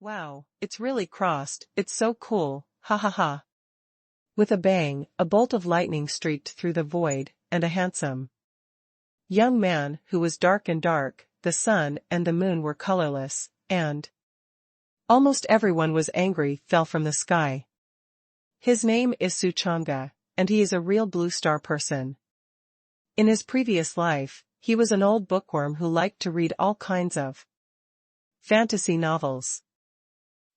Wow, it's really crossed, it's so cool, ha ha ha. With a bang, a bolt of lightning streaked through the void, and a handsome young man who was dark and dark, the sun and the moon were colorless, and almost everyone was angry, fell from the sky. His name is Suchanga, and he is a real blue star person. In his previous life, he was an old bookworm who liked to read all kinds of fantasy novels.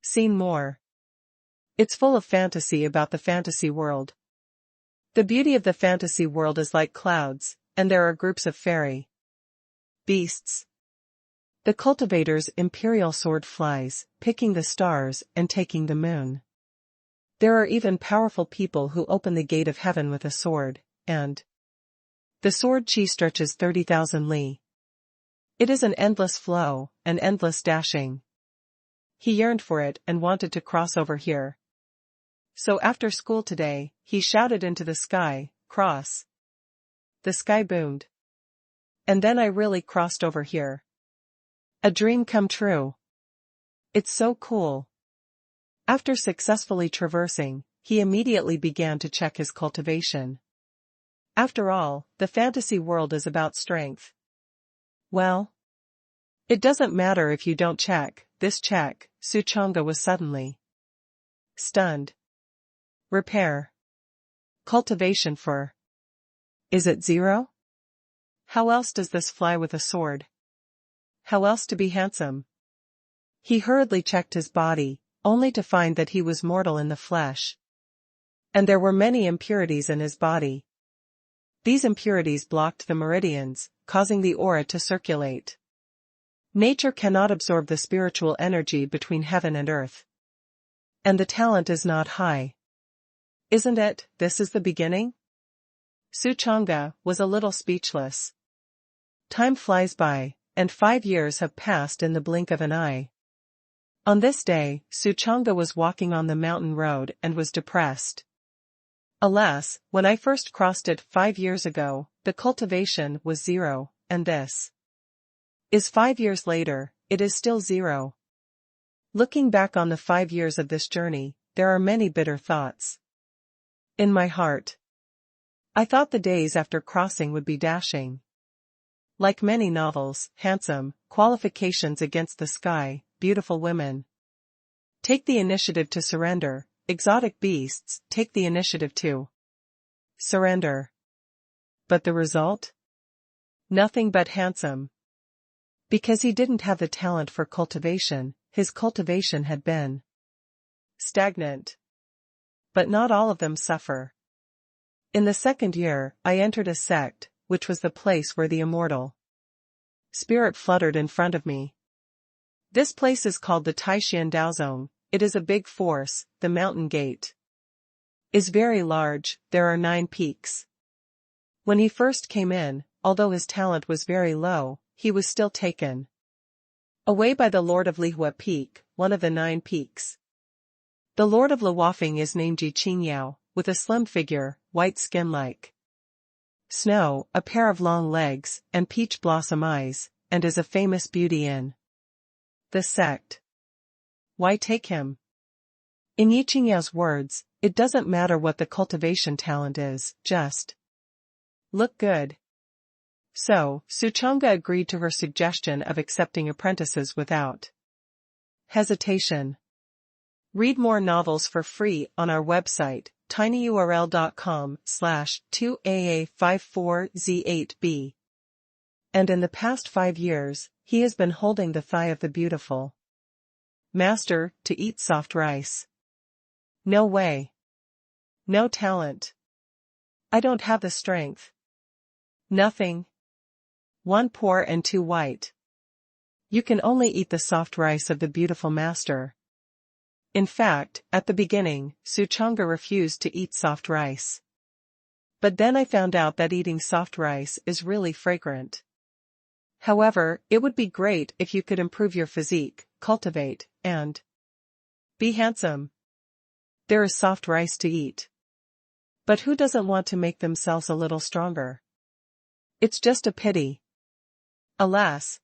Seen more. It's full of fantasy about the fantasy world. The beauty of the fantasy world is like clouds, and there are groups of fairy beasts. The cultivator's imperial sword flies, picking the stars and taking the moon. There are even powerful people who open the gate of heaven with a sword, and the sword chi stretches 30,000 li. It is an endless flow, an endless dashing. He yearned for it and wanted to cross over here. So after school today, he shouted into the sky, "Cross." The sky boomed. And then I really crossed over here. A dream come true. It's so cool. After successfully traversing, he immediately began to check his cultivation. After all, the fantasy world is about strength. Well, it doesn't matter if you don't check, this check, Suchanga was suddenly stunned. Repair. Cultivation for. Is it 0? How else does this fly with a sword? How else to be handsome? He hurriedly checked his body, only to find that he was mortal in the flesh. And there were many impurities in his body. These impurities blocked the meridians, causing the aura to circulate. Nature cannot absorb the spiritual energy between heaven and earth. And the talent is not high. Isn't it? This is the beginning? Suchanga was a little speechless. Time flies by, and 5 years have passed in the blink of an eye. On this day, Suchanga was walking on the mountain road and was depressed. Alas, when I first crossed it 5 years ago, the cultivation was 0, and this is 5 years later, it is still 0. Looking back on the 5 years of this journey, there are many bitter thoughts in my heart. I thought the days after crossing would be dashing. Like many novels, handsome, qualifications against the sky, beautiful women. Take the initiative to surrender, exotic beasts, take the initiative to surrender. But the result? Nothing but handsome. Because he didn't have the talent for cultivation, his cultivation had been stagnant. But not all of them suffer. In the 2nd year, I entered a sect, which was the place where the immortal spirit fluttered in front of me. This place is called the Taishan Daozong. It is a big force. The mountain gate is very large, there are 9 peaks. When he first came in, although his talent was very low, he was still taken away by the Lord of Lihua Peak, one of the 9 peaks. The Lord of Luofeng is named Ji Qingyao, with a slim figure, white skin like snow, a pair of long legs, and peach blossom eyes, and is a famous beauty in the sect. Why take him? In Yi Qingyao's words, it doesn't matter what the cultivation talent is, just look good. So, Suchanga agreed to her suggestion of accepting apprentices without hesitation. Read more novels for free on our website, tinyurl.com/2aa54z8b. And in the past 5 years, he has been holding the thigh of the beautiful master to eat soft rice. No way. No talent. I don't have the strength. Nothing. 1 poor and 2 white. You can only eat the soft rice of the beautiful master. In fact, at the beginning, Suchanga refused to eat soft rice. But then I found out that eating soft rice is really fragrant. However, it would be great if you could improve your physique, cultivate, and be handsome. There is soft rice to eat. But who doesn't want to make themselves a little stronger? It's just a pity. Alas.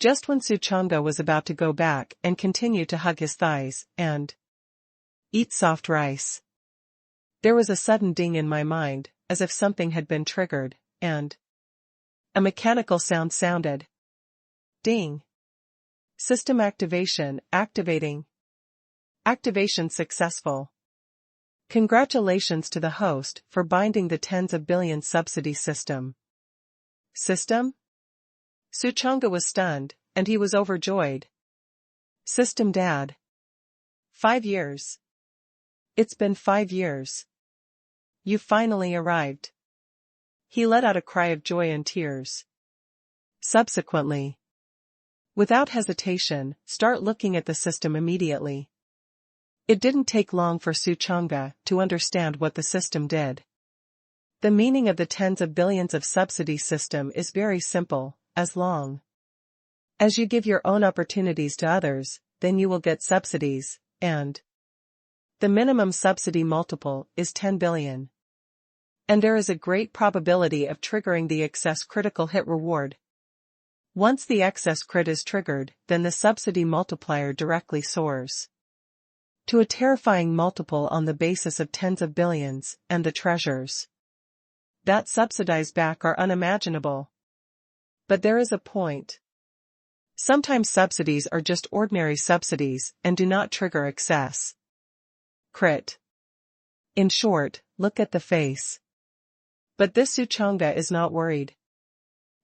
Just when Suchanga was about to go back and continue to hug his thighs and eat soft rice, there was a sudden ding in my mind, as if something had been triggered, and a mechanical sound sounded. Ding. System activation, activating. Activation successful. Congratulations to the host for binding the tens of billions subsidy system. System? Suchanga was stunned, and he was overjoyed. System Dad. 5 years. It's been 5 years. You finally arrived. He let out a cry of joy and tears. Subsequently, without hesitation, start looking at the system immediately. It didn't take long for Suchanga to understand what the system did. The meaning of the tens of billions of subsidy system is very simple. As long as you give your own opportunities to others, then you will get subsidies, and the minimum subsidy multiple is 10 billion. And there is a great probability of triggering the excess critical hit reward. Once the excess crit is triggered, then the subsidy multiplier directly soars to a terrifying multiple on the basis of tens of billions, and the treasures that subsidize back are unimaginable. But there is a point. Sometimes subsidies are just ordinary subsidies and do not trigger excess crit. In short, look at the face. But this Suchanga is not worried.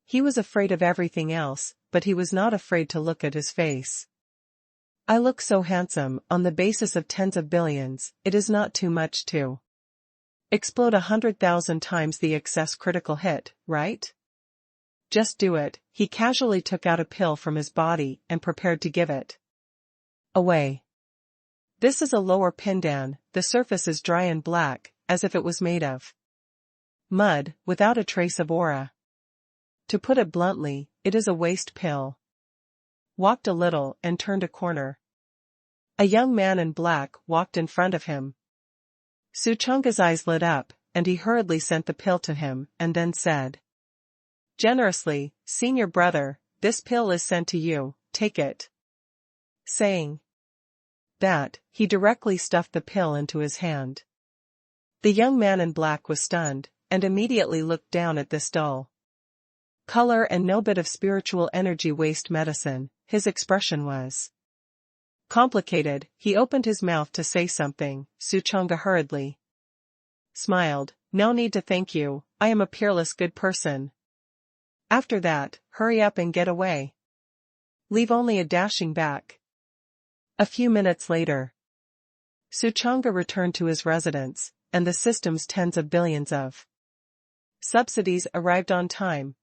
He was afraid of everything else, but he was not afraid to look at his face. I look so handsome, on the basis of tens of billions, it is not too much to explode 100,000 times the excess critical hit, right? Just do it. He casually took out a pill from his body and prepared to give it away. This is a lower pindan, the surface is dry and black, as if it was made of mud, without a trace of aura. To put it bluntly, it is a waste pill. Walked a little and turned a corner. A young man in black walked in front of him. Suchanga's eyes lit up, and he hurriedly sent the pill to him, and then said, "Generously, senior brother, this pill is sent to you, take it." Saying that, he directly stuffed the pill into his hand. The young man in black was stunned, and immediately looked down at this dull color and no bit of spiritual energy waste medicine. His expression was complicated. He opened his mouth to say something. Suchanga hurriedly smiled. "No need to thank you, I am a peerless good person. After that, hurry up and get away. Leave only a dashing back." A few minutes later, Suchanga returned to his residence, and the system's tens of billions of subsidies arrived on time.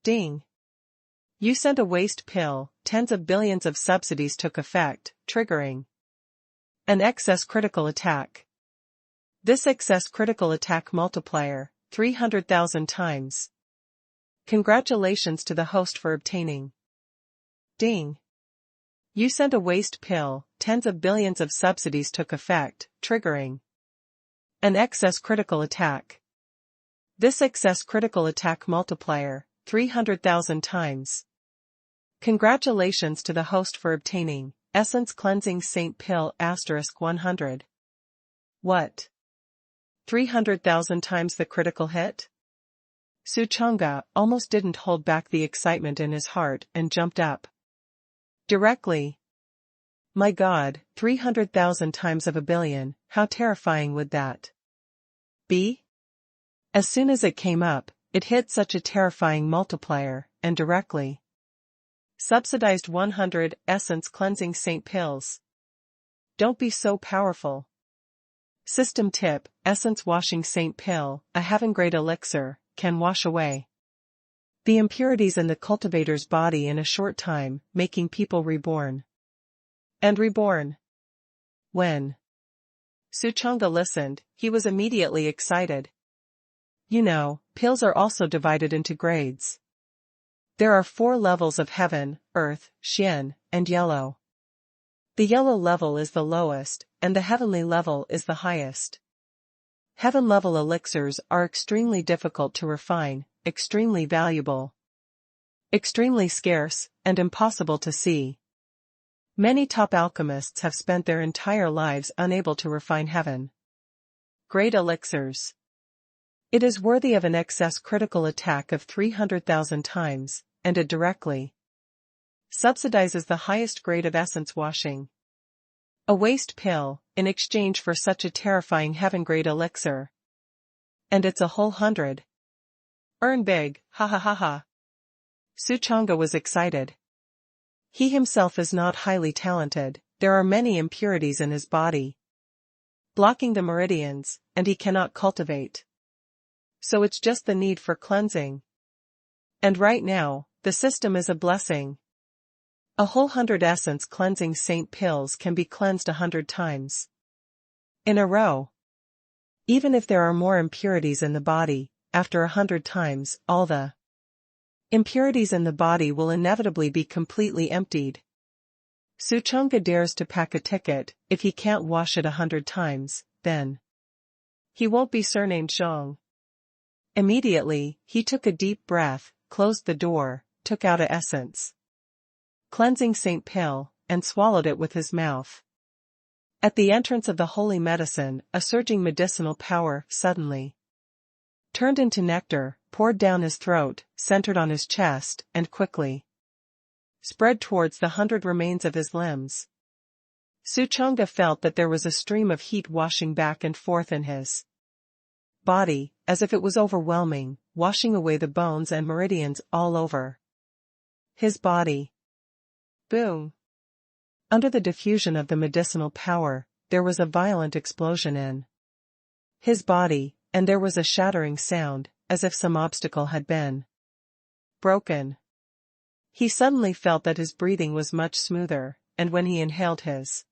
Ding. You sent a waste pill, tens of billions of subsidies took effect, triggering an excess critical attack. This excess critical attack multiplier, 300,000 times. Congratulations to the host for obtaining. Ding. You sent a waste pill, tens of billions of subsidies took effect, triggering an excess critical attack. This excess critical attack multiplier, 300,000 times. Congratulations to the host for obtaining Essence Cleansing Saint Pill *100. What? 300,000 times the critical hit? Suchanga almost didn't hold back the excitement in his heart and jumped up directly. My God, 300,000 times of a billion, how terrifying would that be? As soon as it came up, it hit such a terrifying multiplier, and directly subsidized 100 Essence Cleansing Saint Pills. Don't be so powerful. System tip: Essence Washing Saint Pill, a heaven-grade elixir, can wash away the impurities in the cultivator's body in a short time, making people reborn. And reborn. When Suchanga listened, he was immediately excited. You know, pills are also divided into grades. There are 4 levels of heaven, earth, Xian, and yellow. The yellow level is the lowest, and the heavenly level is the highest. Heaven-level elixirs are extremely difficult to refine, extremely valuable, extremely scarce, and impossible to see. Many top alchemists have spent their entire lives unable to refine heaven. Great elixirs. It is worthy of an excess critical attack of 300,000 times, and it directly subsidizes the highest grade of essence washing. A waste pill, in exchange for such a terrifying heaven-grade elixir. And it's a whole 100. Earn big, ha ha ha ha. Suchanga was excited. He himself is not highly talented, there are many impurities in his body, blocking the meridians, and he cannot cultivate. So it's just the need for cleansing. And right now, the system is a blessing. A whole 100 essence cleansing saint pills can be cleansed 100 times in a row. Even if there are more impurities in the body, after 100 times, all the impurities in the body will inevitably be completely emptied. Suchanga dares to pack a ticket. If he can't wash it 100 times, then he won't be surnamed Zhang. Immediately, he took a deep breath, closed the door, took out a essence cleansing saint pill, and swallowed it with his mouth. At the entrance of the holy medicine, a surging medicinal power suddenly turned into nectar, poured down his throat, centered on his chest, and quickly spread towards the 100 remains of his limbs. Suchanga felt that there was a stream of heat washing back and forth in his body, as if it was overwhelming, washing away the bones and meridians all over his body. Boom! Under the diffusion of the medicinal power, there was a violent explosion in his body, and there was a shattering sound, as if some obstacle had been broken. He suddenly felt that his breathing was much smoother, and when he inhaled his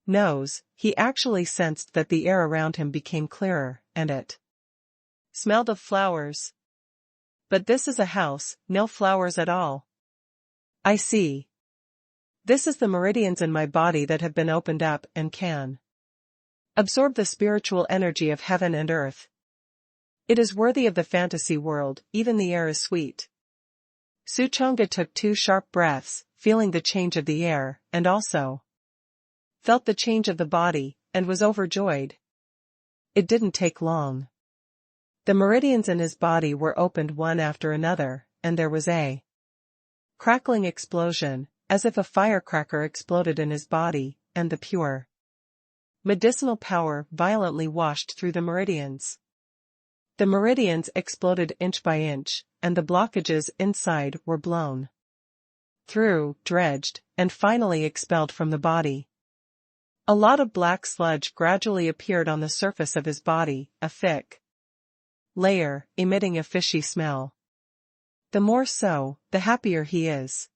nose, he actually sensed that the air around him became clearer, and it smelled of flowers. But this is a house, no flowers at all. I see. This is the meridians in my body that have been opened up and can absorb the spiritual energy of heaven and earth. It is worthy of the fantasy world, even the air is sweet. Suchanga took 2 sharp breaths, feeling the change of the air, and also felt the change of the body, and was overjoyed. It didn't take long. The meridians in his body were opened one after another, and there was a crackling explosion, as if a firecracker exploded in his body, and the pure medicinal power violently washed through the meridians. The meridians exploded inch by inch, and the blockages inside were blown through, dredged, and finally expelled from the body. A lot of black sludge gradually appeared on the surface of his body, a thick layer, emitting a fishy smell. The more so, the happier he is.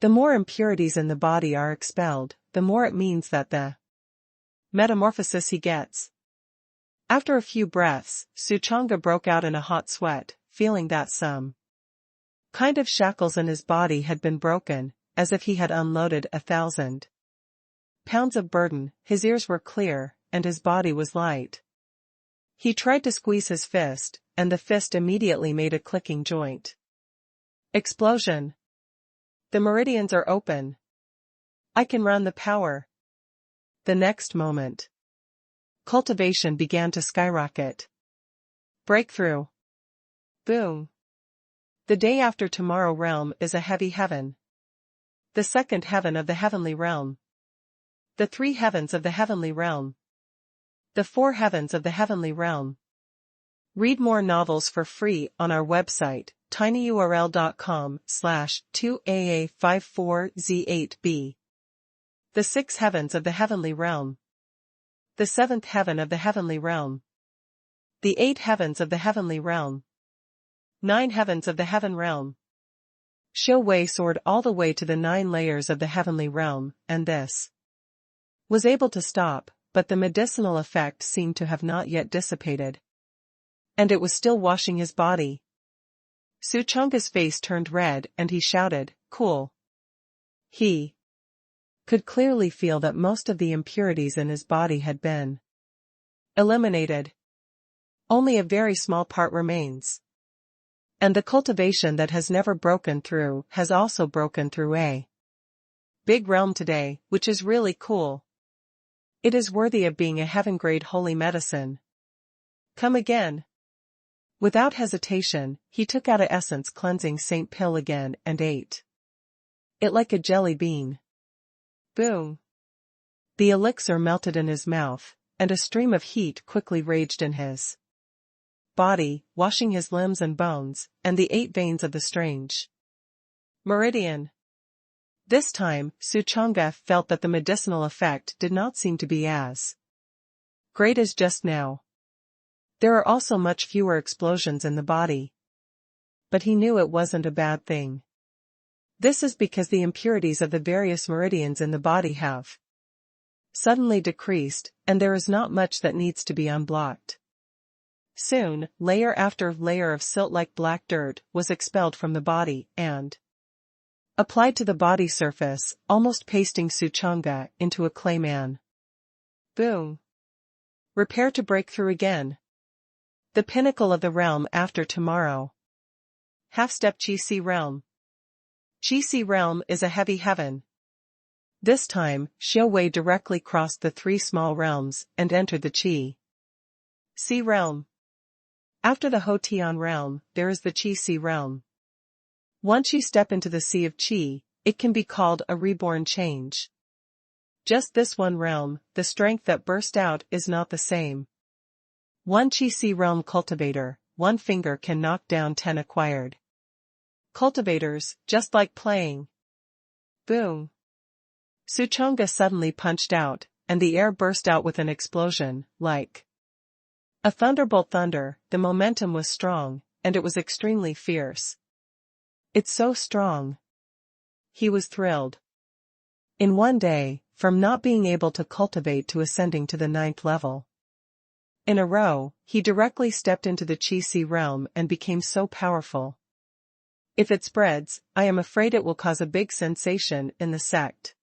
The more impurities in the body are expelled, the more it means that the metamorphosis he gets. After a few breaths, Suchanga broke out in a hot sweat, feeling that some kind of shackles in his body had been broken, as if he had unloaded 1,000 pounds of burden. His ears were clear, and his body was light. He tried to squeeze his fist, and the fist immediately made a clicking joint. Explosion! The meridians are open. I can run the power. The next moment, cultivation began to skyrocket. Breakthrough. Boom. The day after tomorrow realm is a heavy heaven. The second heaven of the heavenly realm. The 3 heavens of the heavenly realm. The 4 heavens of the heavenly realm. Read more novels for free on our website, tinyurl.com/2AA54Z8B. The 6 heavens of the heavenly realm. The 7th heaven of the heavenly realm. The 8 heavens of the heavenly realm. 9 heavens of the heaven realm. Show Wei soared all the way to the 9 layers of the heavenly realm, and this was able to stop, but the medicinal effect seemed to have not yet dissipated. And it was still washing his body. Suchanga's face turned red and he shouted, "Cool." He could clearly feel that most of the impurities in his body had been eliminated. Only a very small part remains. And the cultivation that has never broken through has also broken through a big realm today, which is really cool. It is worthy of being a heaven-grade holy medicine. Come again. Without hesitation, he took out a essence cleansing Saint pill again and ate it like a jelly bean. Boom. The elixir melted in his mouth, and a stream of heat quickly raged in his body, washing his limbs and bones, and the 8 veins of the strange meridian. This time, Suchanga felt that the medicinal effect did not seem to be as great as just now. There are also much fewer explosions in the body. But he knew it wasn't a bad thing. This is because the impurities of the various meridians in the body have suddenly decreased, and there is not much that needs to be unblocked. Soon, layer after layer of silt-like black dirt was expelled from the body and applied to the body surface, almost pasting Suchanga into a clay man. Boom. Prepare to break through again. The pinnacle of the realm after tomorrow. Half-step Chi-Si realm. Chi-Si realm is a heavy heaven. This time, Xiu-Wei directly crossed the 3 small realms and entered the Chi-Si realm. After the Ho-Tian realm, there is the Chi-Si realm. Once you step into the sea of Qi, it can be called a reborn change. Just this one realm, the strength that burst out is not the same. One Chi-Si realm cultivator, 1 finger can knock down 10 acquired cultivators, just like playing. Boom. Suchanga suddenly punched out, and the air burst out with an explosion, like a thunderbolt thunder. The momentum was strong, and it was extremely fierce. It's so strong. He was thrilled. In one day, from not being able to cultivate to ascending to the 9th level. In a row, he directly stepped into the Chi-Si realm and became so powerful. If it spreads, I am afraid it will cause a big sensation in the sect.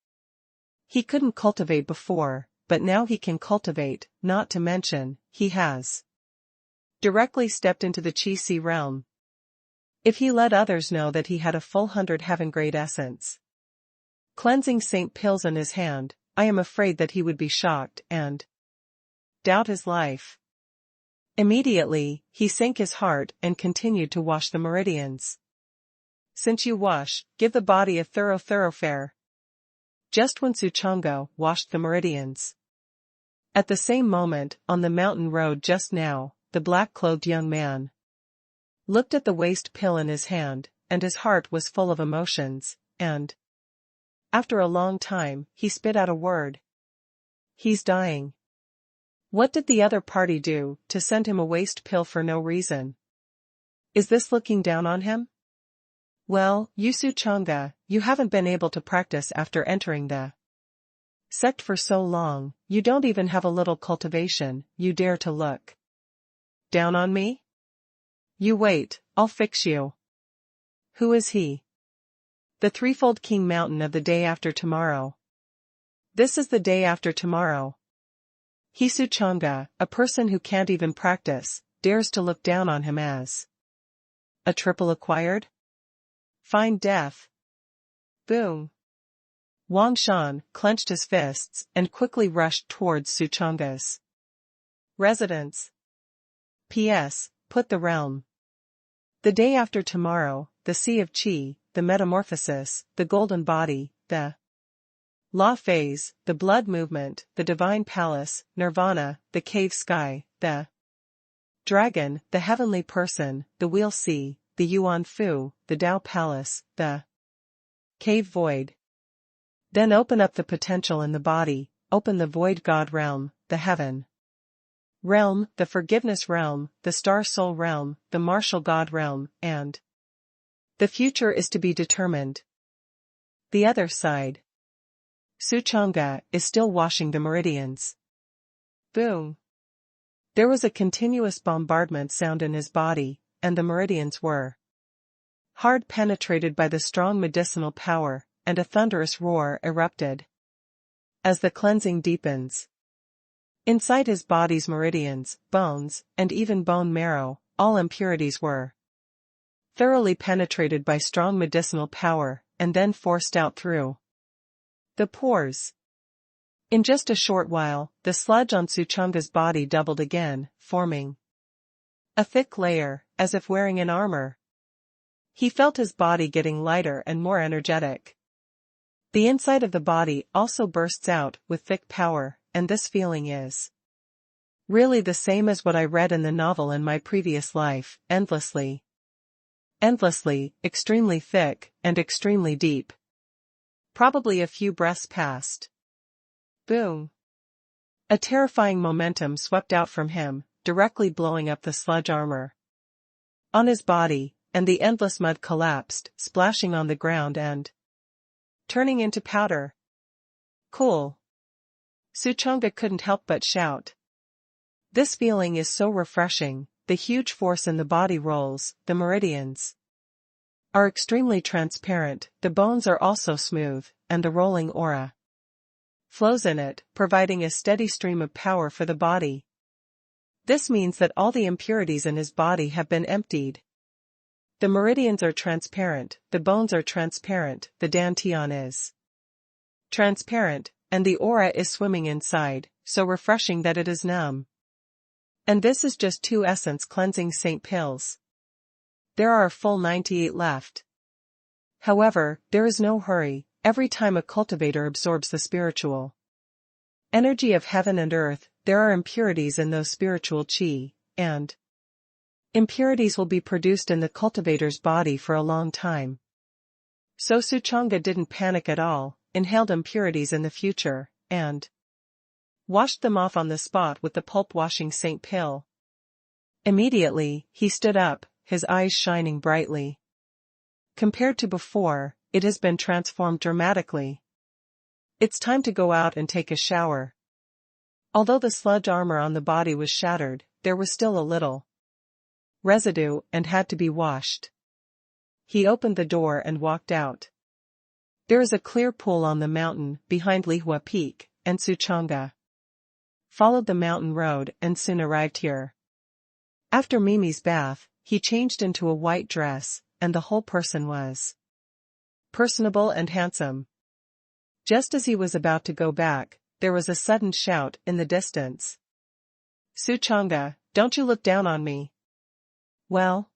He couldn't cultivate before, but now he can cultivate, not to mention, he has directly stepped into the Chi-Si realm. If he let others know that he had a full 100 heaven-grade essence cleansing Saint pills in his hand, I am afraid that he would be shocked and doubt his life. Immediately, he sank his heart and continued to wash the meridians. Since you wash, give the body a thoroughfare. Just when Suchanga washed the meridians. At the same moment, on the mountain road just now, the black-clothed young man looked at the waste pill in his hand, and his heart was full of emotions, and after a long time, he spit out a word. He's dying. What did the other party do to send him a waste pill for no reason? Is this looking down on him? Well, you Suchanga, you haven't been able to practice after entering the sect for so long, you don't even have a little cultivation, you dare to look down on me? You wait, I'll fix you. Who is he? The threefold king mountain of the day after tomorrow. This is the day after tomorrow. He Suchanga, a person who can't even practice, dares to look down on him as a triple acquired? Fine death. Boom. Wang Shan clenched his fists and quickly rushed towards Suchanga's residence. P.S. Put the realm. The day after tomorrow, the Sea of Qi, the Metamorphosis, the Golden Body, the Law Phase, the Blood Movement, the Divine Palace, Nirvana, the Cave Sky, the Dragon, the Heavenly Person, the Wheel Sea, the Yuan Fu, the Tao Palace, the Cave Void. Then open up the potential in the body, open the Void God Realm, the Heaven Realm, the Forgiveness Realm, the Star Soul Realm, the Martial God Realm, and the future is to be determined. The other side. Suchanga is still washing the meridians. Boom. There was a continuous bombardment sound in his body, and the meridians were hard penetrated by the strong medicinal power, and a thunderous roar erupted. As the cleansing deepens. Inside his body's meridians, bones, and even bone marrow, all impurities were thoroughly penetrated by strong medicinal power, and then forced out through the pores. In just a short while, the sludge on Suchonga's body doubled again, forming a thick layer, as if wearing an armor. He felt his body getting lighter and more energetic. The inside of the body also bursts out with thick power, and this feeling is really the same as what I read in the novel in my previous life, endlessly, extremely thick, and extremely deep. Probably a few breaths passed. Boom! A terrifying momentum swept out from him, directly blowing up the sludge armor on his body, and the endless mud collapsed, splashing on the ground and turning into powder. Cool! Suchonga couldn't help but shout. This feeling is so refreshing. The huge force in the body rolls, the meridians are extremely transparent, the bones are also smooth, and the rolling aura flows in it, providing a steady stream of power for the body. This means that all the impurities in his body have been emptied. The meridians are transparent, the bones are transparent, the dantian is transparent, and the aura is swimming inside, so refreshing that it is numb. And this is just 2 essence cleansing saint pills. There are a full 98 left. However, there is no hurry. Every time a cultivator absorbs the spiritual energy of heaven and earth, there are impurities in those spiritual chi, and impurities will be produced in the cultivator's body for a long time. So Suchonga didn't panic at all, inhaled impurities in the future, and washed them off on the spot with the pulp-washing saint pill. Immediately, he stood up, his eyes shining brightly. Compared to before, it has been transformed dramatically. It's time to go out and take a shower. Although the sludge armor on the body was shattered, there was still a little residue and had to be washed. He opened the door and walked out. There is a clear pool on the mountain behind Lihua Peak, and Suchonga followed the mountain road and soon arrived here. After Mimi's bath, he changed into a white dress, and the whole person was personable and handsome. Just as he was about to go back, there was a sudden shout in the distance. Suchonga, don't you look down on me. Well?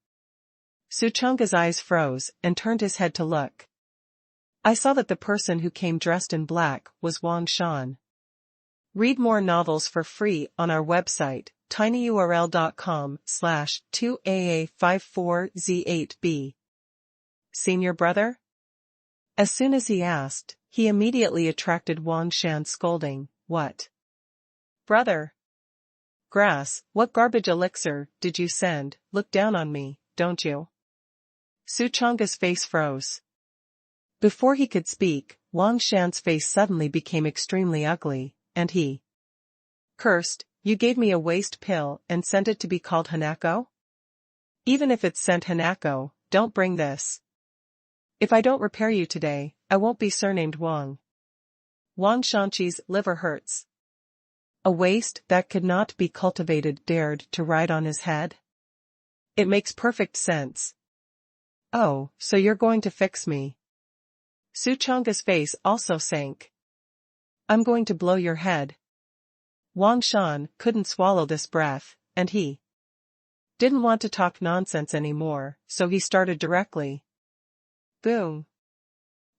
Suchonga's eyes froze and turned his head to look. I saw that the person who came dressed in black was Wang Shan. Read more novels for free on our website, tinyurl.com/2aa54z8b. Senior brother? As soon as he asked, he immediately attracted Wang Shan's scolding. What? Brother? Grass, what garbage elixir did you send? Look down on me, don't you? Suchonga's face froze. Before he could speak, Wang Shan's face suddenly became extremely ugly, and he cursed. You gave me a waste pill and sent it to be called Hanako? Even if it's sent Hanako, don't bring this. If I don't repair you today, I won't be surnamed Wang. Wang Shanqi's liver hurts. A waste that could not be cultivated dared to ride on his head? It makes perfect sense. Oh, so you're going to fix me. Suchonga's face also sank. I'm going to blow your head. Wang Shan couldn't swallow this breath, and he didn't want to talk nonsense anymore, so he started directly. Boom.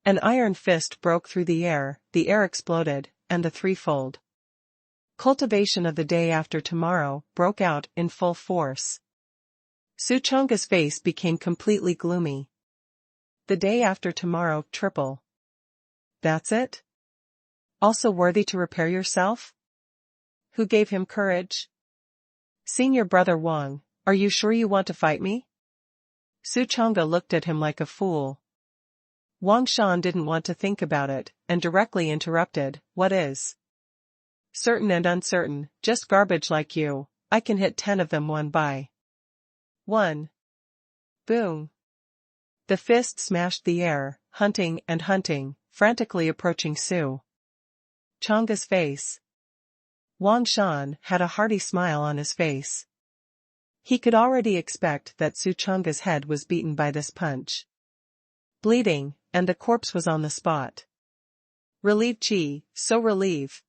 An iron fist broke through the air exploded, and the threefold cultivation of the day after tomorrow broke out in full force. Suchonga's face became completely gloomy. The day after tomorrow, triple. That's it? Also worthy to repair yourself? Who gave him courage? Senior brother Wang, are you sure you want to fight me? Suchonga looked at him like a fool. Wang Shan didn't want to think about it, and directly interrupted, what is? Certain and uncertain, just garbage like you, I can hit 10 of them one by one. Boom. The fist smashed the air, hunting, frantically approaching Suchonga's face. Wang Shan had a hearty smile on his face. He could already expect that Su Chang's head was beaten by this punch. Bleeding, and the corpse was on the spot. Relieved Chi, so relieved.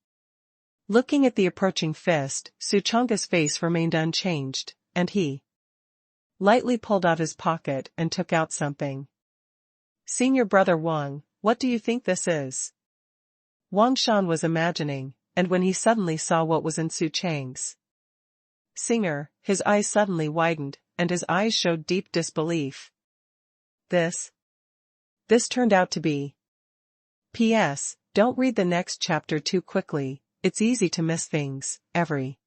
Looking at the approaching fist, Su Chang's face remained unchanged, and he lightly pulled out his pocket and took out something. Senior brother Wang, what do you think this is? Wang Shan was imagining, and when he suddenly saw what was in Su Chang's Singer, his eyes suddenly widened, and his eyes showed deep disbelief. This turned out to be. P.S. Don't read the next chapter too quickly, it's easy to miss things. Every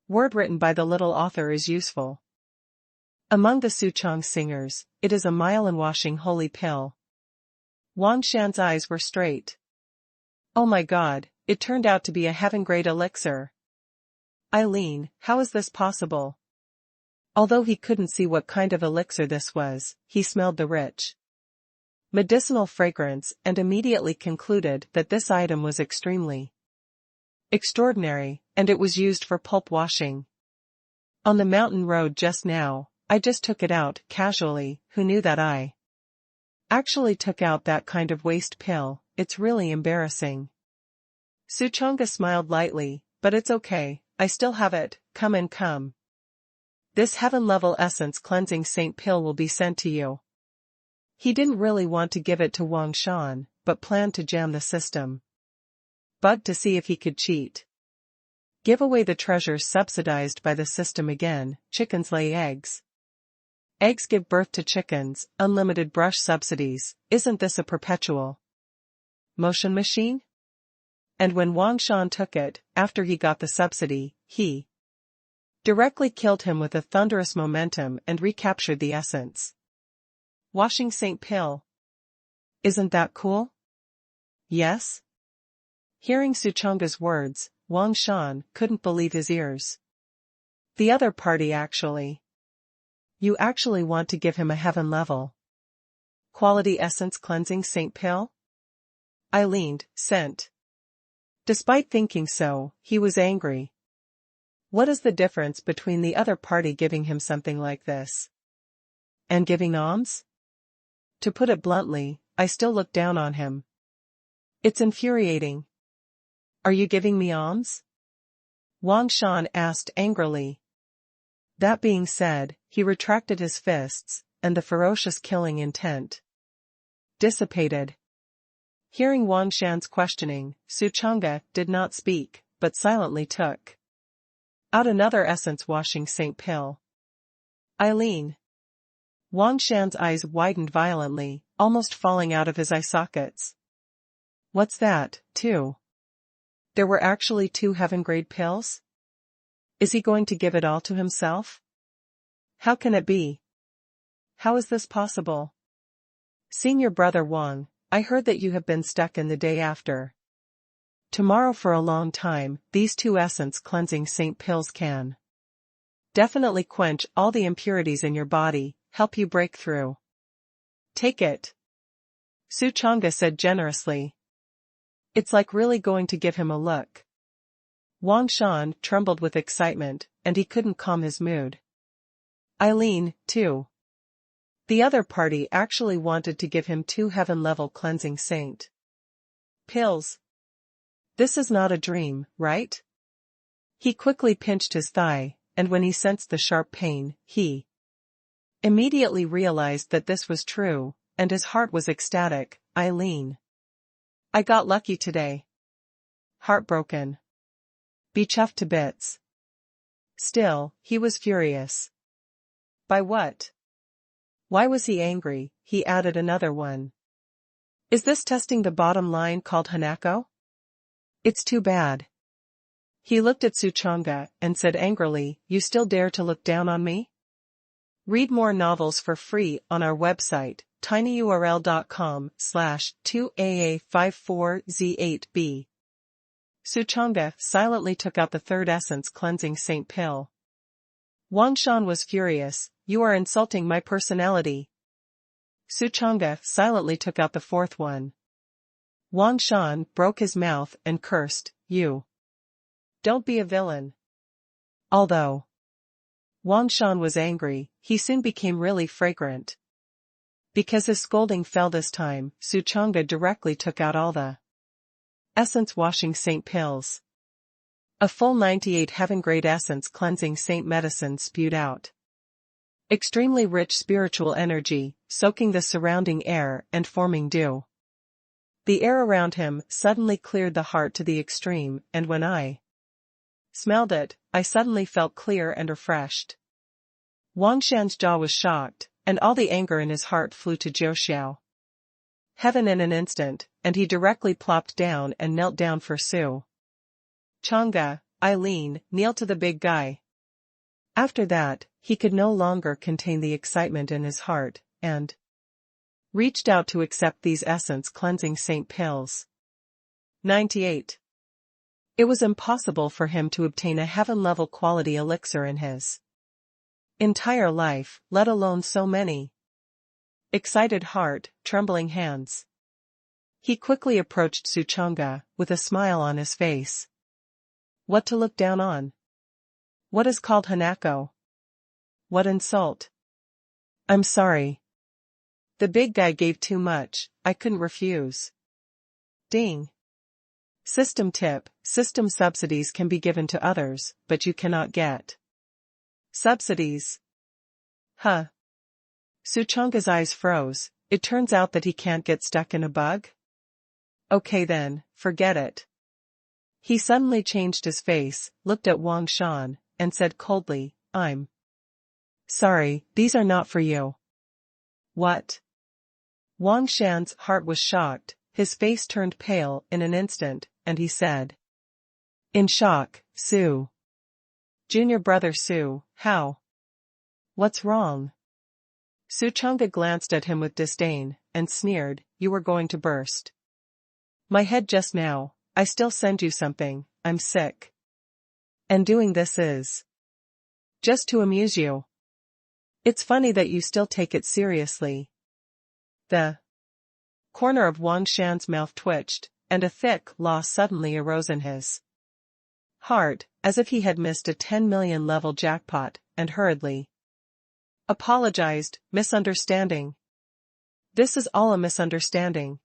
word written by the little author is useful. Among the Su Chang singers, it is a mile-in-washing holy pill. Wang Shan's eyes were straight. Oh my god, it turned out to be a heaven-grade elixir. Eileen, how is this possible? Although he couldn't see what kind of elixir this was, he smelled the rich medicinal fragrance and immediately concluded that this item was extremely extraordinary, and it was used for pulp washing. On the mountain road just now, I just took it out casually. Who knew that I actually took out that kind of waste pill? It's really embarrassing. Su Chang'e smiled lightly, but it's okay, I still have it. Come. This heaven-level essence cleansing saint pill will be sent to you. He didn't really want to give it to Wang Shan, but planned to jam the system bug to see if he could cheat. Give away the treasures subsidized by the system again. Chickens lay eggs. Eggs give birth to chickens. Unlimited brush subsidies. Isn't this a perpetual motion machine? And when Wang Shan took it, after he got the subsidy, he directly killed him with a thunderous momentum and recaptured the essence. Washing saint pill. Isn't that cool? Yes? Hearing Su Chang'e's words, Wang Shan couldn't believe his ears. The other party actually. You actually want to give him a heaven level quality essence cleansing saint pill? I leaned, sent. Despite thinking so, he was angry. What is the difference between the other party giving him something like this and giving alms? To put it bluntly, I still look down on him. It's infuriating. Are you giving me alms? Wang Shan asked angrily. That being said, he retracted his fists, and the ferocious killing intent dissipated. Hearing Wang Shan's questioning, Su Chang'e did not speak, but silently took out another essence washing saint pill. Eileen. Wang Shan's eyes widened violently, almost falling out of his eye sockets. What's that, too? There were actually 2 heaven-grade pills? Is he going to give it all to himself? How can it be? How is this possible? Senior brother Wang, I heard that you have been stuck in the day after tomorrow for a long time. These 2 essence cleansing saint pills can definitely quench all the impurities in your body, help you break through. Take it. Su Chang'e said generously. It's like really going to give him a look. Wang Shan trembled with excitement, and he couldn't calm his mood. Eileen, too. The other party actually wanted to give him 2 heaven-level cleansing saint pills. This is not a dream, right? He quickly pinched his thigh, and when he sensed the sharp pain, he immediately realized that this was true, and his heart was ecstatic. Eileen. I got lucky today. Heartbroken. Be chuffed to bits. Still, he was furious. By what? Why was he angry? He added another one. Is this testing the bottom line called Hanako? It's too bad. He looked at Su Chang'e and said angrily, you still dare to look down on me? Read more novels for free on our website, tinyurl.com/2AA54Z8B. Su Chang'e silently took out the 3rd essence cleansing saint pill. Wang Shan was furious. You are insulting my personality. Su Chang'e silently took out the 4th one. Wang Shan broke his mouth and cursed, you. Don't be a villain. Although Wang Shan was angry. He soon became really fragrant. Because his scolding fell this time, Su Chang'e directly took out all the essence washing saint pills. A full 98 heaven-grade essence cleansing saint medicine spewed out. Extremely rich spiritual energy, soaking the surrounding air and forming dew. The air around him suddenly cleared the heart to the extreme, and when I smelled it, I suddenly felt clear and refreshed. Wang Shan's jaw was shocked, and all the anger in his heart flew to Jiuxiao. Heaven in an instant, and he directly plopped down and knelt down for Su Chang'e. Eileen, kneel to the big guy. After that, he could no longer contain the excitement in his heart, and reached out to accept these essence-cleansing saint pills. 98. It was impossible for him to obtain a heaven-level quality elixir in his entire life, let alone so many. Excited heart, trembling hands. He quickly approached Su Chang'e, with a smile on his face. What to look down on? What is called Hanako? What insult? I'm sorry. The big guy gave too much, I couldn't refuse. Ding. System tip: system subsidies can be given to others, but you cannot get subsidies. Huh. Su Chang'e's eyes froze. It turns out that he can't get stuck in a bug? Okay then, forget it. He suddenly changed his face, looked at Wang Shan, and said coldly, I'm sorry, these are not for you. What? Wang Shan's heart was shocked, his face turned pale in an instant, and he said, in shock, Su. Junior brother Su, how? What's wrong? Su Chang'e glanced at him with disdain, and sneered, you were going to burst my head just now. I still send you something, I'm sick. And doing this is just to amuse you. It's funny that you still take it seriously. The corner of Wang Shan's mouth twitched, and a thick laugh suddenly arose in his heart, as if he had missed a 10 million level jackpot, and hurriedly apologized. Misunderstanding. This is all a misunderstanding.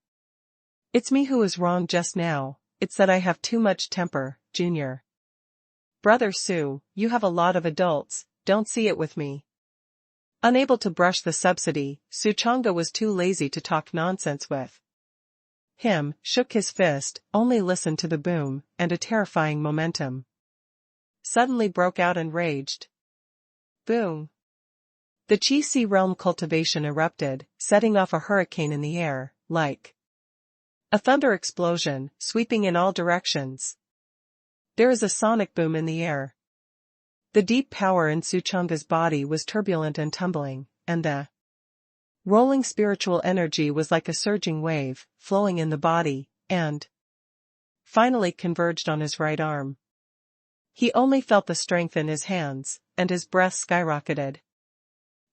It's me who was wrong just now. It's that I have too much temper, Junior brother Su, you have a lot of adults, don't see it with me. Unable to brush the subsidy, Su Chang'e was too lazy to talk nonsense with him, shook his fist, only listened to the boom, and a terrifying momentum suddenly broke out and raged. Boom! The Qi realm cultivation erupted, setting off a hurricane in the air, like a thunder explosion, sweeping in all directions. There is a sonic boom in the air. The deep power in Su Chang'e's body was turbulent and tumbling, and the rolling spiritual energy was like a surging wave, flowing in the body, and finally converged on his right arm. He only felt the strength in his hands, and his breath skyrocketed.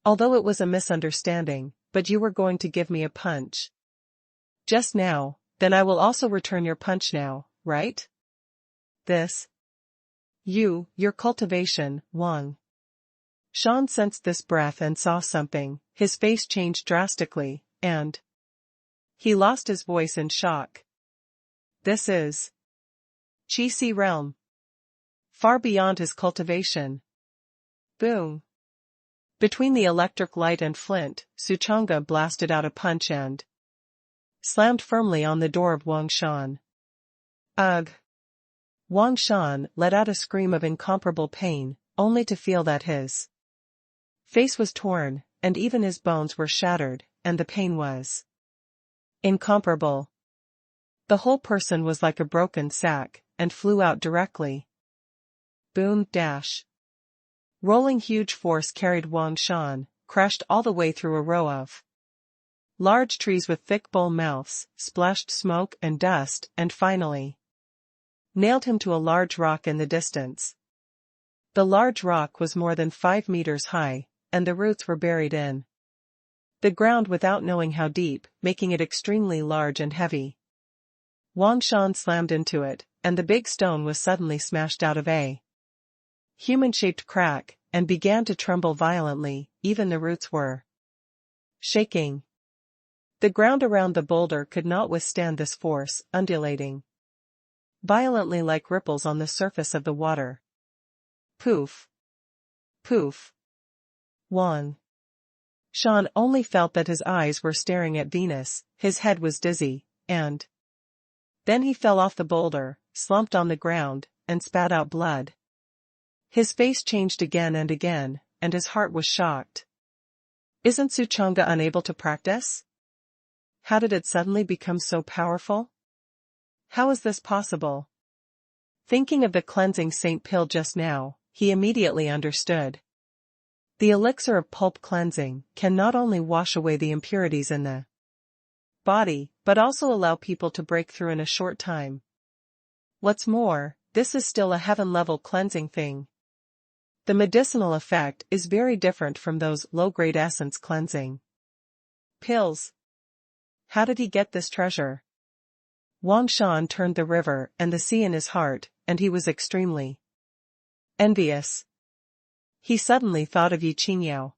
Although it was a misunderstanding, but you were going to give me a punch just now, then I will also return your punch now, right? This. Your cultivation, Wang Shan sensed this breath and saw something, his face changed drastically, and he lost his voice in shock. This is Qi realm. Far beyond his cultivation. Boom. Between the electric light and flint, Su Chang'e blasted out a punch and slammed firmly on the door of Wang Shan. Ugh! Wang Shan let out a scream of incomparable pain, only to feel that his face was torn, and even his bones were shattered, and the pain was incomparable. The whole person was like a broken sack, and flew out directly. Boom! Dash! Rolling huge force carried Wang Shan, crashed all the way through a row of large trees with thick bowl mouths, splashed smoke and dust, and finally nailed him to a large rock in the distance. The large rock was more than 5 meters high, and the roots were buried in the ground without knowing how deep, making it extremely large and heavy. Wang Shan slammed into it, and the big stone was suddenly smashed out of a human-shaped crack, and began to tremble violently, even the roots were shaking. The ground around the boulder could not withstand this force, undulating violently like ripples on the surface of the water. Poof! Poof! Wang Shan only felt that his eyes were staring at Venus, his head was dizzy, and then he fell off the boulder, slumped on the ground, and spat out blood. His face changed again, and his heart was shocked. Isn't Suchanga unable to practice? How did it suddenly become so powerful? How is this possible? Thinking of the cleansing saint pill just now, he immediately understood. The elixir of pulp cleansing can not only wash away the impurities in the body, but also allow people to break through in a short time. What's more, this is still a heaven-level cleansing thing. The medicinal effect is very different from those low-grade essence cleansing pills. How did he get this treasure? Wang Shan turned the river and the sea in his heart, and he was extremely envious. He suddenly thought of Yi Qingyao.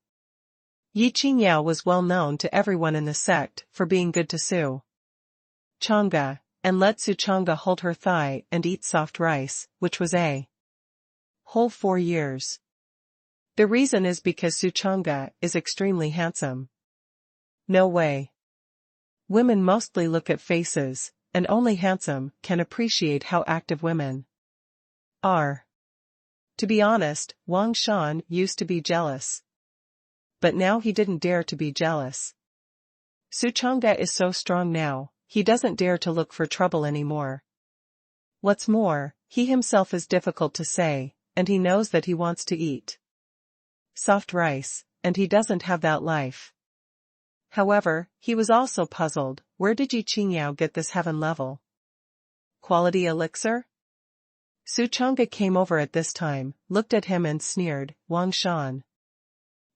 Yi Qingyao was well known to everyone in the sect for being good to Su Chang'e, and let Su Chang'e hold her thigh and eat soft rice, which was a whole 4 years. The reason is because Su Chang'e is extremely handsome. No way. Women mostly look at faces, and only handsome can appreciate how active women are. To be honest, Wang Shan used to be jealous. But now he didn't dare to be jealous. Su Chang'e is so strong now, he doesn't dare to look for trouble anymore. What's more, he himself is difficult to say, and he knows that he wants to eat soft rice, and he doesn't have that life. However, he was also puzzled, where did Yi Qingyao get this heaven-level quality elixir? Su Chang'e came over at this time, looked at him and sneered, Wang Shan.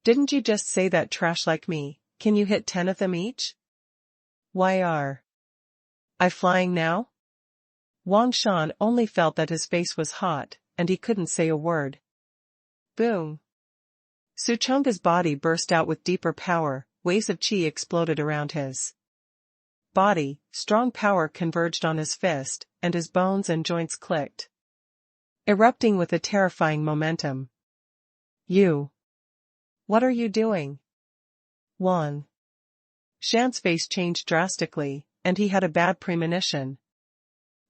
Didn't you just say that trash like me, can you hit 10 of them each? Why are I flying now? Wang Shan only felt that his face was hot, and he couldn't say a word. Boom! Su Chang'e's body burst out with deeper power, waves of qi exploded around his body, strong power converged on his fist, and his bones and joints clicked, erupting with a terrifying momentum. You! What are you doing? Wang Shan's face changed drastically, and he had a bad premonition.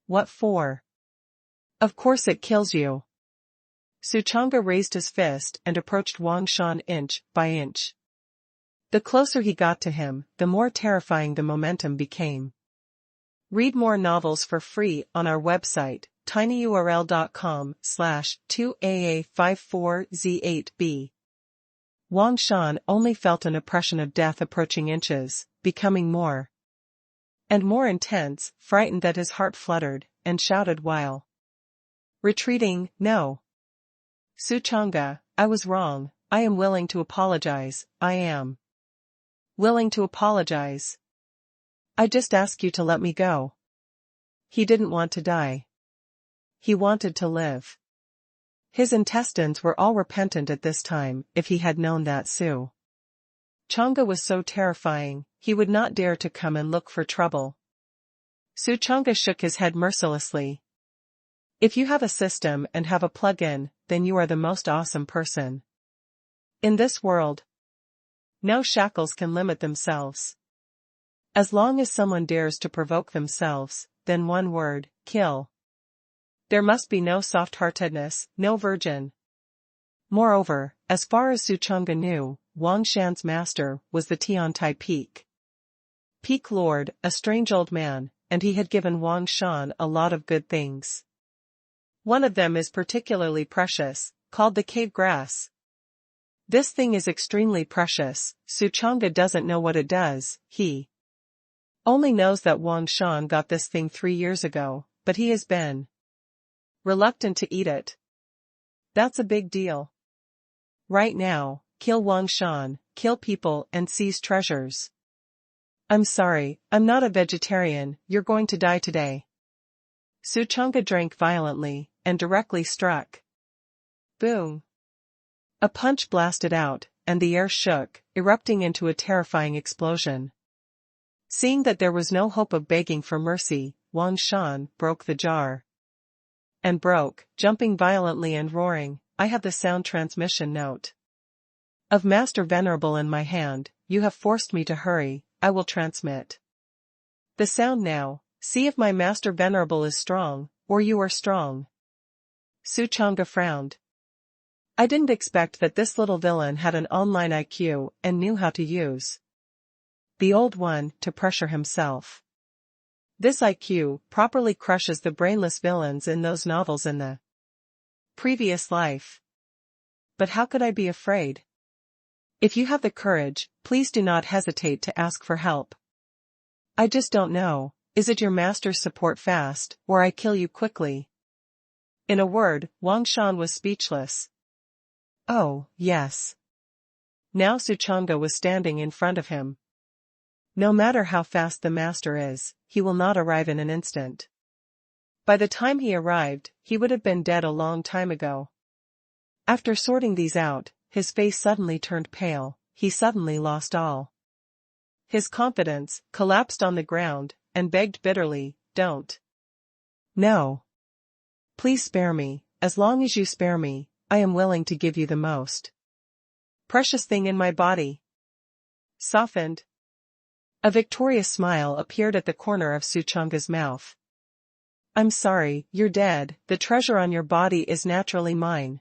What for? Of course it kills you. Su Chang'e raised his fist and approached Wang Shan inch by inch. The closer he got to him, the more terrifying the momentum became. Read more novels for free on our website, tinyurl.com/2aa54z8b. Wang Shan only felt an oppression of death approaching inches, becoming more and more intense, frightened that his heart fluttered, and shouted while retreating, No! Su Chang'e, I was wrong, I am willing to apologize, I am willing to apologize. I just ask you to let me go. He didn't want to die. He wanted to live. His intestines were all repentant at this time. If he had known that Su Chang'e was so terrifying, he would not dare to come and look for trouble. Su Chang'e shook his head mercilessly. If you have a system and have a plug-in, then you are the most awesome person in this world. No shackles can limit themselves. As long as someone dares to provoke themselves, then one word, kill. There must be no soft-heartedness, no virgin. Moreover, as far as Su Chang'e knew, Wang Shan's master was the Tiantai Peak Lord, a strange old man, and he had given Wang Shan a lot of good things. One of them is particularly precious, called the cave grass. This thing is extremely precious. Su Chang'e doesn't know what it does, he only knows that Wang Shan got this thing 3 years ago, but he has been reluctant to eat it. That's a big deal. Right now, kill Wang Shan, kill people and seize treasures. I'm sorry, I'm not a vegetarian, you're going to die today. Su Chang'e drank violently, and directly struck. Boom! A punch blasted out, and the air shook, erupting into a terrifying explosion. Seeing that there was no hope of begging for mercy, Wang Shan broke the jar. And broke, jumping violently and roaring, "I have the sound transmission note of Master Venerable in my hand, you have forced me to hurry, I will transmit the sound now, see if my Master Venerable is strong, or you are strong." Su Chang'e frowned. I didn't expect that this little villain had an online IQ and knew how to use the old one to pressure himself. This IQ properly crushes the brainless villains in those novels in the previous life. But how could I be afraid? If you have the courage, please do not hesitate to ask for help. I just don't know, is it your master's support fast, or I kill you quickly? In a word, Wang Shan was speechless. Oh, yes. Now Su Chang'e was standing in front of him. No matter how fast the master is, he will not arrive in an instant. By the time he arrived, he would have been dead a long time ago. After sorting these out, his face suddenly turned pale, he suddenly lost all his confidence, collapsed on the ground, and begged bitterly, "Don't. No. Please spare me, as long as you spare me, I am willing to give you the most precious thing in my body." Softened. A victorious smile appeared at the corner of Su Chang'e's mouth. "I'm sorry, you're dead, the treasure on your body is naturally mine."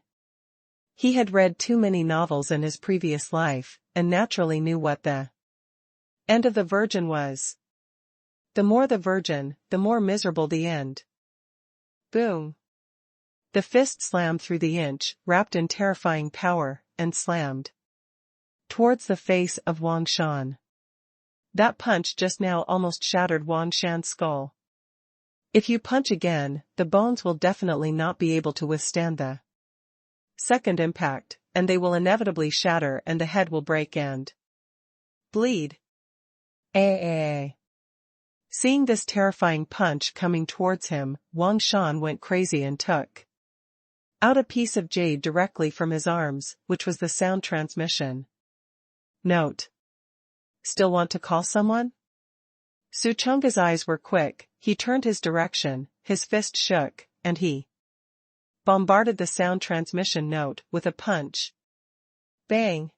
He had read too many novels in his previous life, and naturally knew what the end of the virgin was. The more the virgin, the more miserable the end. Boom. The fist slammed through the inch, wrapped in terrifying power, and slammed towards the face of Wang Shan. That punch just now almost shattered Wang Shan's skull. If you punch again, the bones will definitely not be able to withstand the second impact, and they will inevitably shatter and the head will break and bleed. Seeing this terrifying punch coming towards him, Wang Shan went crazy and took out a piece of jade directly from his arms, which was the sound transmission note. "Still want to call someone?" Su Chang'e's eyes were quick, he turned his direction, his fist shook, and he bombarded the sound transmission note with a punch. Bang!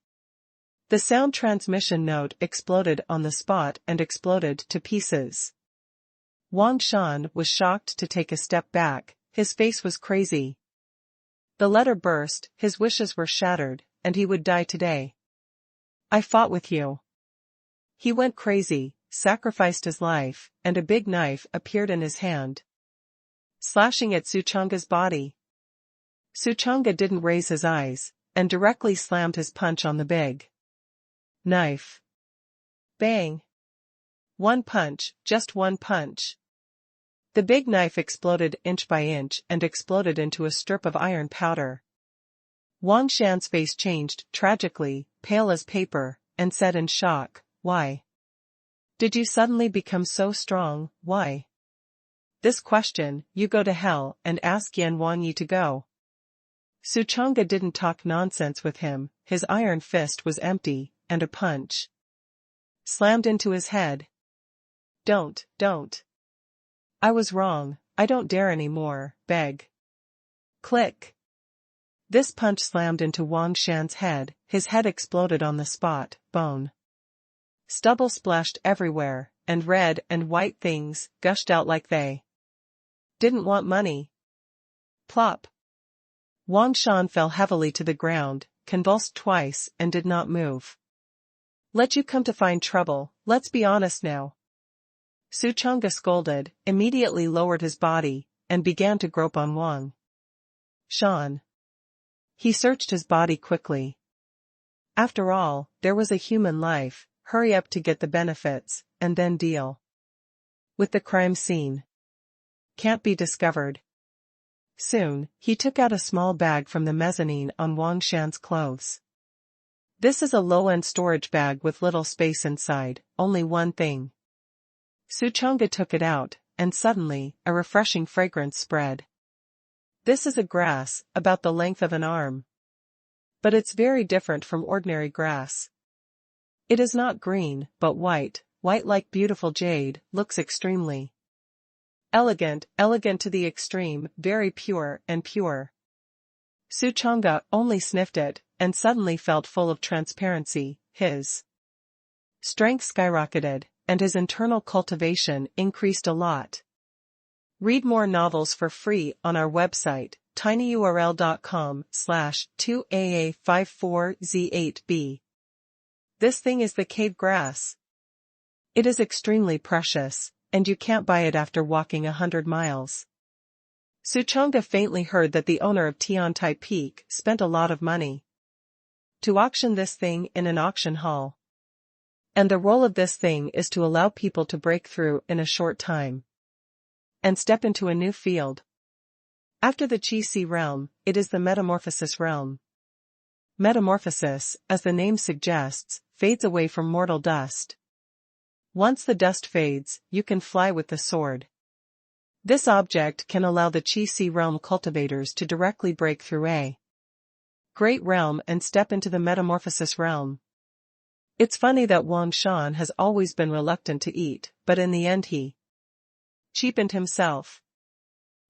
The sound transmission note exploded on the spot and exploded to pieces. Wang Shan was shocked to take a step back, his face was crazy. The letter burst, his wishes were shattered, and he would die today. "I fought with you." He went crazy, sacrificed his life, and a big knife appeared in his hand, slashing at Su Chang'e's body. Su Chang'e didn't raise his eyes, and directly slammed his punch on the big knife. Bang! One punch, just one punch. The big knife exploded inch by inch and exploded into a strip of iron powder. Wang Shan's face changed, tragically, pale as paper, and said in shock, "Why did you suddenly become so strong, why?" "This question, you go to hell and ask Yan Wangyi to go." Su Chang'e didn't talk nonsense with him, his iron fist was empty, and a punch slammed into his head. Don't. I was wrong, I don't dare anymore, beg." Click. This punch slammed into Wang Shan's head, his head exploded on the spot, bone. Stubble splashed everywhere, and red and white things gushed out like they didn't want money. Plop. Wang Shan fell heavily to the ground, convulsed twice, and did not move. "Let you come to find trouble, let's be honest now." Su Chang'e scolded, immediately lowered his body, and began to grope on Wang Shan. He searched his body quickly. After all, there was a human life, hurry up to get the benefits, and then deal with the crime scene. Can't be discovered. Soon, he took out a small bag from the mezzanine on Wang Shan's clothes. "This is a low-end storage bag with little space inside, only one thing." Su Chang'e took it out, and suddenly, a refreshing fragrance spread. "This is a grass, about the length of an arm." But it's very different from ordinary grass. It is not green, but white like beautiful jade, looks extremely elegant to the extreme, very pure and pure. Suchanga only sniffed it, and suddenly felt full of transparency. His strength skyrocketed, and his internal cultivation increased a lot. Read more novels for free on our website, tinyurl.com/2aa54z8b. This thing is the cave grass. It is extremely precious, and you can't buy it after walking 100 miles. Suchanga faintly heard that the owner of Tiantai Peak spent a lot of money to auction this thing in an auction hall. And the role of this thing is to allow people to break through in a short time and step into a new field. After the Chi-Si realm, it is the Metamorphosis realm. Metamorphosis, as the name suggests, fades away from mortal dust. Once the dust fades, you can fly with the sword. This object can allow the Chi-Si realm cultivators to directly break through a great realm and step into the Metamorphosis realm. It's funny that Wang Shan has always been reluctant to eat, but in the end he cheapened himself.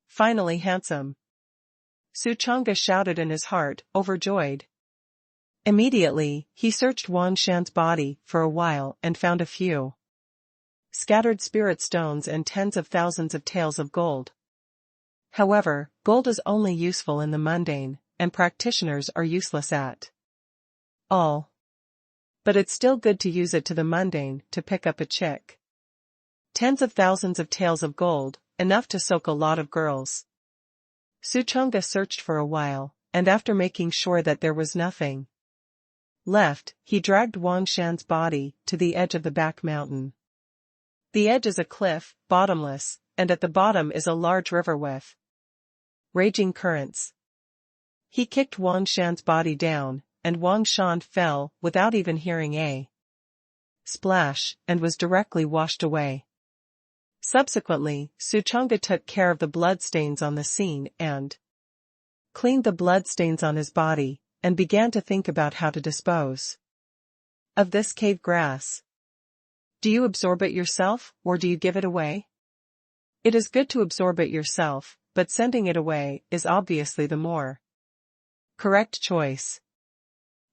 Finally handsome. Suchanga shouted in his heart, overjoyed. Immediately, he searched Wang Shan's body for a while and found a few scattered spirit stones and tens of thousands of taels of gold. However, gold is only useful in the mundane, and practitioners are useless at all. But it's still good to use it to the mundane, to pick up a chick. Tens of thousands of taels of gold, enough to soak a lot of girls. Suchanga searched for a while, and after making sure that there was nothing left, he dragged Wang Shan's body to the edge of the back mountain. The edge is a cliff, bottomless, and at the bottom is a large river with raging currents. He kicked Wang Shan's body down, and Wang Shan fell without even hearing a splash, and was directly washed away. Subsequently, Suchanga took care of the bloodstains on the scene and cleaned the bloodstains on his body, and began to think about how to dispose of this cave grass. Do you absorb it yourself, or do you give it away? It is good to absorb it yourself, but sending it away is obviously the more correct choice.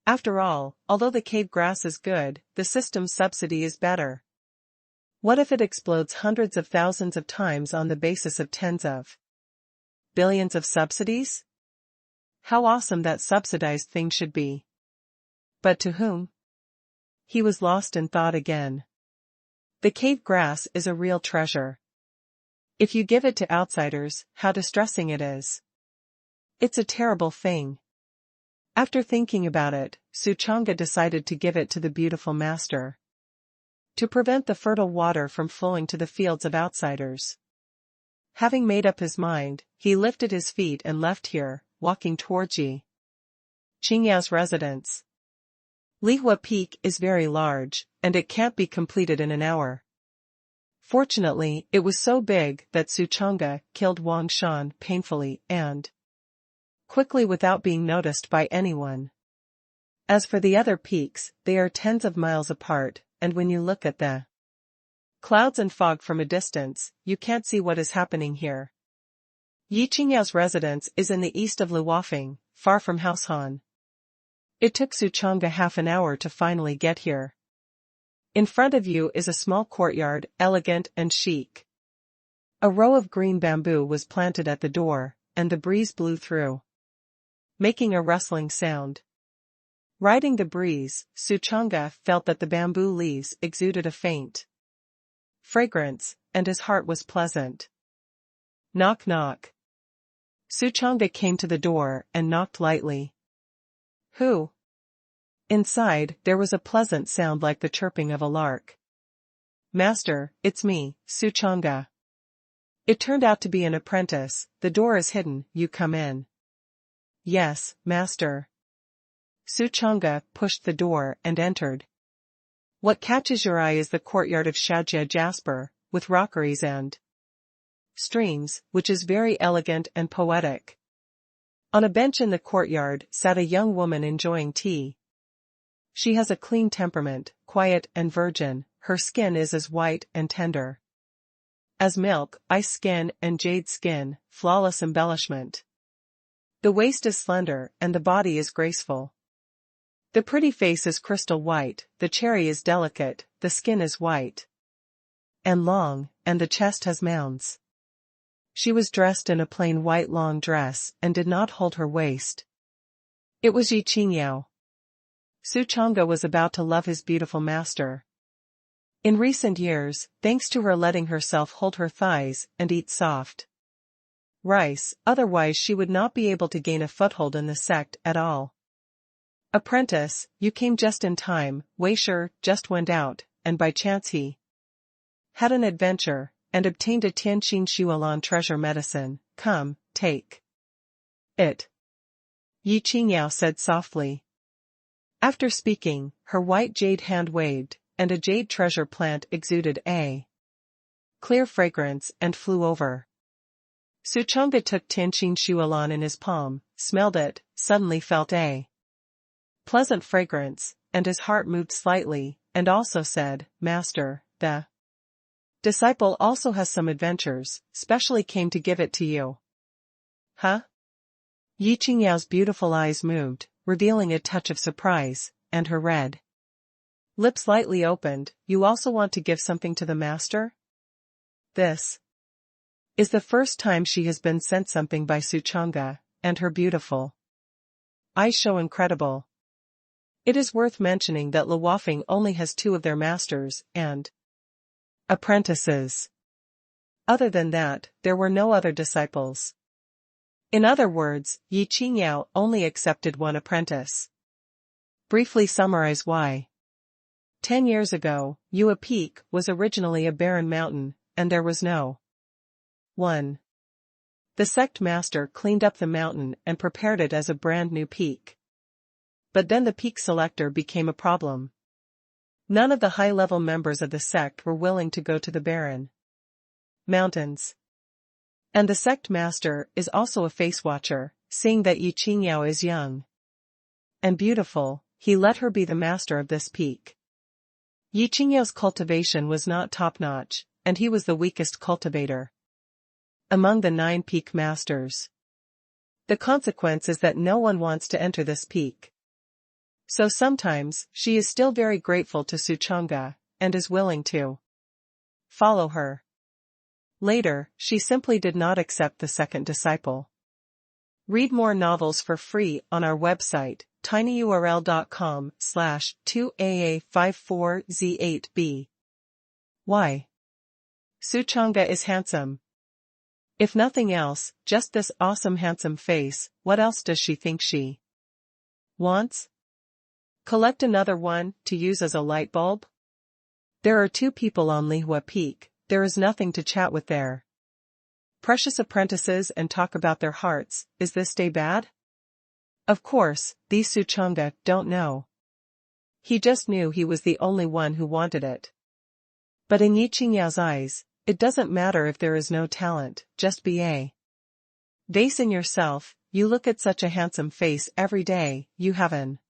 After all, although the cave grass is good, the system's subsidy is better. What if it explodes hundreds of thousands of times on the basis of tens of billions of subsidies? How awesome that subsidized thing should be. But to whom? He was lost in thought again. The cave grass is a real treasure. If you give it to outsiders, how distressing it is. It's a terrible thing. After thinking about it, Suchanga decided to give it to the beautiful master, to prevent the fertile water from flowing to the fields of outsiders. Having made up his mind, he lifted his feet and left here, walking towards Yi Qingyao's residence. Lihua Peak is very large, and it can't be completed in an hour. Fortunately, it was so big that Suchanga killed Wang Shan painfully and quickly without being noticed by anyone. As for the other peaks, they are tens of miles apart, and when you look at the clouds and fog from a distance, you can't see what is happening here. Yi Qingyao's residence is in the east of Luofeng, far from Haoshan. It took Suchanga half an hour to finally get here. In front of you is a small courtyard, elegant and chic. A row of green bamboo was planted at the door, and the breeze blew through, making a rustling sound. Riding the breeze, Suchanga felt that the bamboo leaves exuded a faint fragrance, and his heart was pleasant. Knock knock. Suchanga came to the door and knocked lightly. Who? Inside, there was a pleasant sound like the chirping of a lark. Master, it's me, Suchanga. It turned out to be an apprentice. The door is hidden, you come in. Yes, master. Suchanga pushed the door and entered. What catches your eye is the courtyard of Shaojia jasper, with rockeries and streams, which is very elegant and poetic. On a bench in the courtyard sat a young woman enjoying tea. She has a clean temperament, quiet and virgin, her skin is as white and tender as milk, ice skin and jade skin, flawless embellishment. The waist is slender and the body is graceful. The pretty face is crystal white, the cherry is delicate, the skin is white and long, and the chest has mounds. She was dressed in a plain white long dress and did not hold her waist. It was Yi Qingyao. Su Chang'e was about to love his beautiful master. In recent years, thanks to her letting herself hold her thighs and eat soft rice, otherwise she would not be able to gain a foothold in the sect at all. Apprentice, you came just in time, Wei Shi just went out, and by chance he had an adventure, and obtained a Tianqin Shuolan treasure medicine. Come, take it. Yi Qingyao said softly. After speaking, her white jade hand waved, and a jade treasure plant exuded a clear fragrance and flew over. Su Chang'e took Tianqin Shuolan in his palm, smelled it, suddenly felt a pleasant fragrance, and his heart moved slightly, and also said, Master, the disciple also has some adventures, specially came to give it to you. Huh? Yi Qingyao's beautiful eyes moved, revealing a touch of surprise, and her red lips slightly opened. You also want to give something to the master? This is the first time she has been sent something by Su Chang'e, and her beautiful eyes show incredible. It is worth mentioning that Luofeng only has 2 of their masters and apprentices. Other than that, there were no other disciples. In other words, Yi Qingyao only accepted 1 apprentice. Briefly summarize why. 10 years ago, Yue Peak was originally a barren mountain, and there was no one. The sect master cleaned up the mountain and prepared it as a brand new peak. But then the peak selector became a problem. None of the high-level members of the sect were willing to go to the barren mountains. And the sect master is also a face watcher, seeing that Yi Qingyao is young and beautiful, he let her be the master of this peak. Yi Qingyao's cultivation was not top-notch, and he was the weakest cultivator among the 9 peak masters. The consequence is that no one wants to enter this peak. So sometimes, she is still very grateful to Su Chang'e, and is willing to follow her. Later, she simply did not accept the second disciple. Read more novels for free on our website, tinyurl.com/2aa54z8b. Why? Su Chang'e is handsome. If nothing else, just this awesome handsome face, what else does she think she wants? Collect another one, to use as a light bulb? There are 2 people on Lihua Peak, there is nothing to chat with there. Precious apprentices and talk about their hearts, is this day bad? Of course, these Su Chang'e don't know. He just knew he was the only one who wanted it. But in Yi Qingyao's eyes, it doesn't matter if there is no talent, just be a vase in yourself. You look at such a handsome face every day, you have an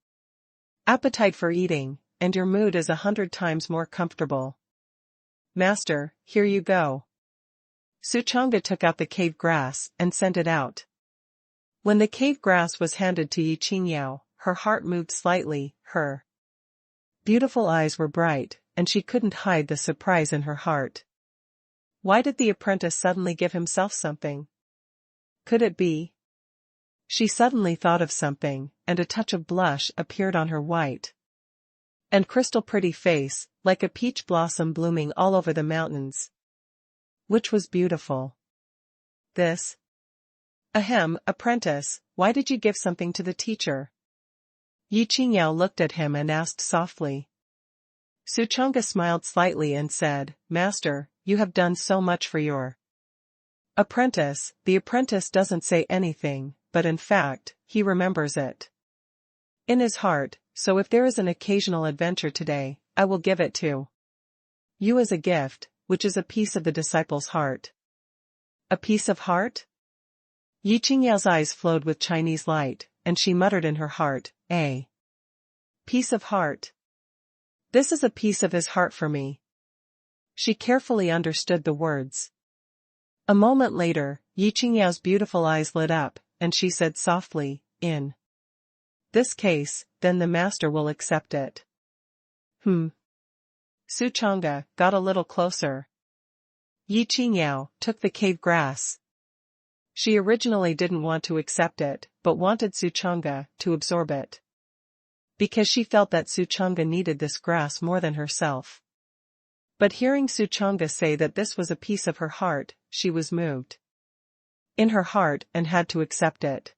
appetite for eating, and your mood is 100 times more comfortable. Master, here you go. Su Chang'e took out the cave grass and sent it out. When the cave grass was handed to Yi Qingyao, her heart moved slightly, her beautiful eyes were bright, and she couldn't hide the surprise in her heart. Why did the apprentice suddenly give himself something? Could it be? She suddenly thought of something, and a touch of blush appeared on her white and crystal pretty face, like a peach blossom blooming all over the mountains. Which was beautiful. This? Ahem, apprentice, why did you give something to the teacher? Yi Qingyao looked at him and asked softly. Su Chang'e smiled slightly and said, Master, you have done so much for your apprentice. The apprentice doesn't say anything, but in fact, he remembers it in his heart, so if there is an occasional adventure today, I will give it to you as a gift, which is a piece of the disciple's heart. A piece of heart? Yi Qingyao's eyes flowed with Chinese light, and she muttered in her heart, "A piece of heart. This is a piece of his heart for me." She carefully understood the words. A moment later, Yi Qingyao's beautiful eyes lit up, and she said softly, "In this case, then the master will accept it." Su Chang'e got a little closer. Yi Qingyao took the cave grass. She originally didn't want to accept it, but wanted Su Chang'e to absorb it. Because she felt that Su Chang'e needed this grass more than herself. But hearing Su Chang'e say that this was a piece of her heart, she was moved in her heart and had to accept it.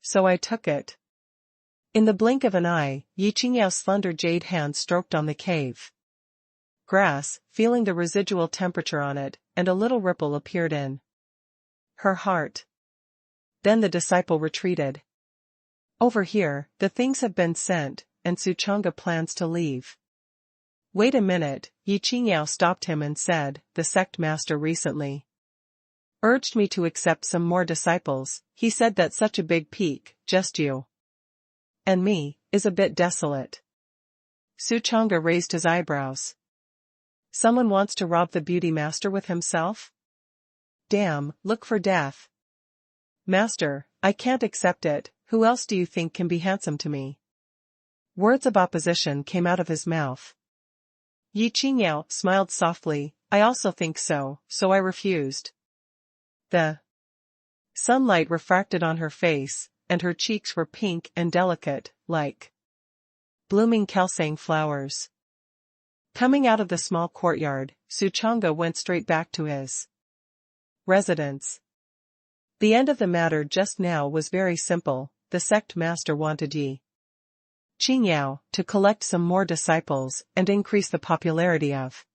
So I took it. In the blink of an eye, Yi Qingyao's slender jade hand stroked on the cave grass, feeling the residual temperature on it, and a little ripple appeared in her heart. Then the disciple retreated. "Over here, the things have been sent, and Su Chang'e plans to leave." "Wait a minute," Yi Qingyao stopped him and said, "The sect master recently urged me to accept some more disciples. He said that such a big peak, just you and me, is a bit desolate." Su Chang'e raised his eyebrows. "Someone wants to rob the beauty master with himself? Damn, look for death." "Master, I can't accept it. Who else do you think can be handsome to me?" Words of opposition came out of his mouth. Yi Qingyao smiled softly. "I also think so, so I refused." The sunlight refracted on her face, and her cheeks were pink and delicate, like blooming kalsang flowers. Coming out of the small courtyard, Su Chang'e went straight back to his residence. The end of the matter just now was very simple. The sect master wanted Yi Qingyao to collect some more disciples and increase the popularity of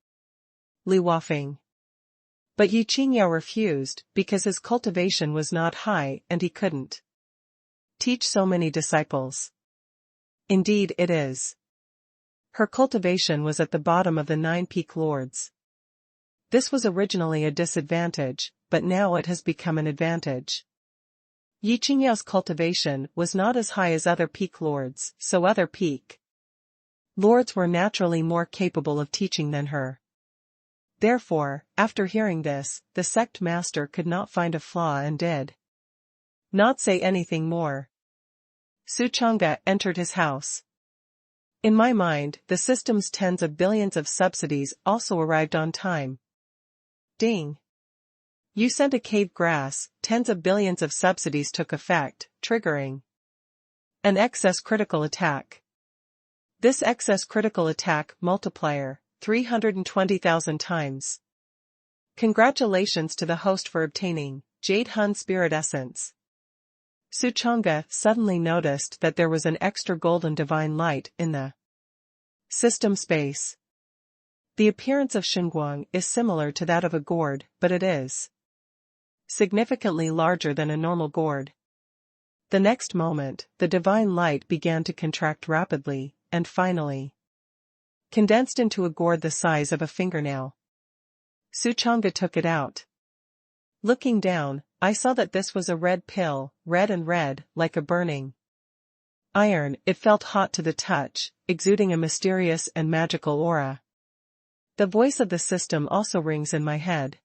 Li Wafeng. But Yi Qingyao refused because his cultivation was not high and he couldn't teach so many disciples. Indeed it is. Her cultivation was at the bottom of the 9 peak lords. This was originally a disadvantage, but now it has become an advantage. Yi Qingyao's cultivation was not as high as other peak lords, so other peak lords were naturally more capable of teaching than her. Therefore, after hearing this, the sect master could not find a flaw and did not say anything more. Su Chang'e entered his house. In my mind, the system's tens of billions of subsidies also arrived on time. Ding. You sent a cave grass, tens of billions of subsidies took effect, triggering an excess critical attack. This excess critical attack multiplier, 320,000 times. Congratulations to the host for obtaining Jade Hun Spirit Essence. Su Chang'e suddenly noticed that there was an extra golden divine light in the system space. The appearance of Xinguang is similar to that of a gourd, but it is significantly larger than a normal gourd. The next moment, the divine light began to contract rapidly, and finally condensed into a gourd the size of a fingernail. Su Chang'e took it out. Looking down, I saw that this was a red pill, red and red, like a burning iron. It felt hot to the touch, exuding a mysterious and magical aura. The voice of the system also rings in my head.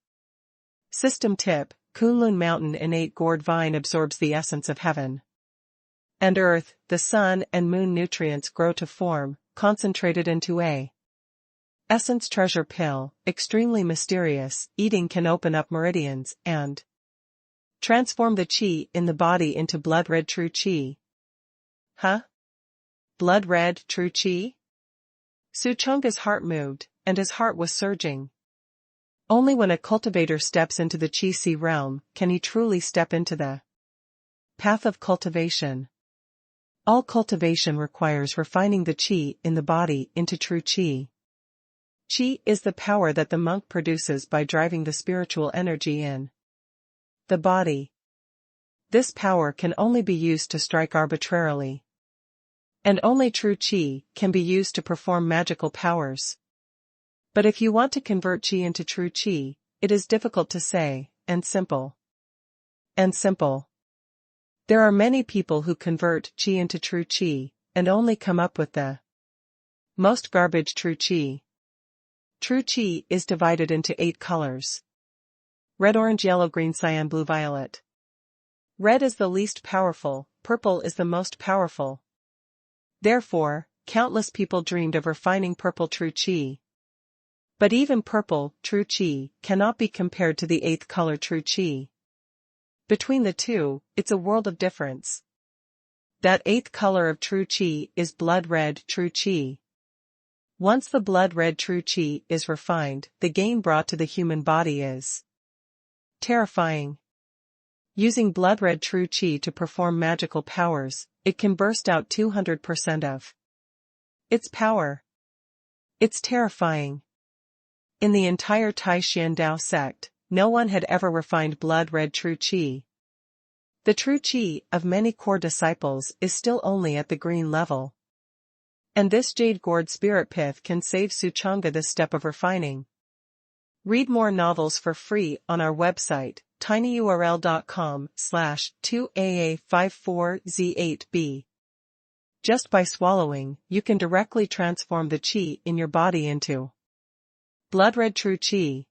System tip: Kunlun Mountain innate gourd vine absorbs the essence of heaven and earth. The sun and moon nutrients grow to form, concentrated into a essence treasure pill, extremely mysterious. Eating can open up meridians and transform the qi in the body into blood red true qi. Huh? Blood red true qi? Su Chang'e's heart moved, and his heart was surging. Only when a cultivator steps into the qi realm can he truly step into the path of cultivation. All cultivation requires refining the qi in the body into true qi. Qi is the power that the monk produces by driving the spiritual energy in the body. This power can only be used to strike arbitrarily. And only true qi can be used to perform magical powers. But if you want to convert qi into true qi, it is difficult to say, and simple. and simple. There are many people who convert qi into true qi, and only come up with the most garbage true qi. True qi is divided into 8 colors. Red, orange, yellow, green, cyan, blue, violet. Red is the least powerful, purple is the most powerful. Therefore, countless people dreamed of refining purple true qi. But even purple, true qi, cannot be compared to the 8th color true qi. Between the two, it's a world of difference. That 8th color of true qi is blood red true qi. Once the blood red true qi is refined, the gain brought to the human body is terrifying. Using blood red true qi to perform magical powers, it can burst out 200% of its power. It's terrifying. In the entire Tai Xian Dao sect, no one had ever refined blood red true qi. The true qi of many core disciples is still only at the green level. And this jade gourd spirit pith can save Suchanga this step of refining. Read more novels for free on our website, tinyurl.com/2AA54Z8B. Just by swallowing, you can directly transform the qi in your body into blood red true qi.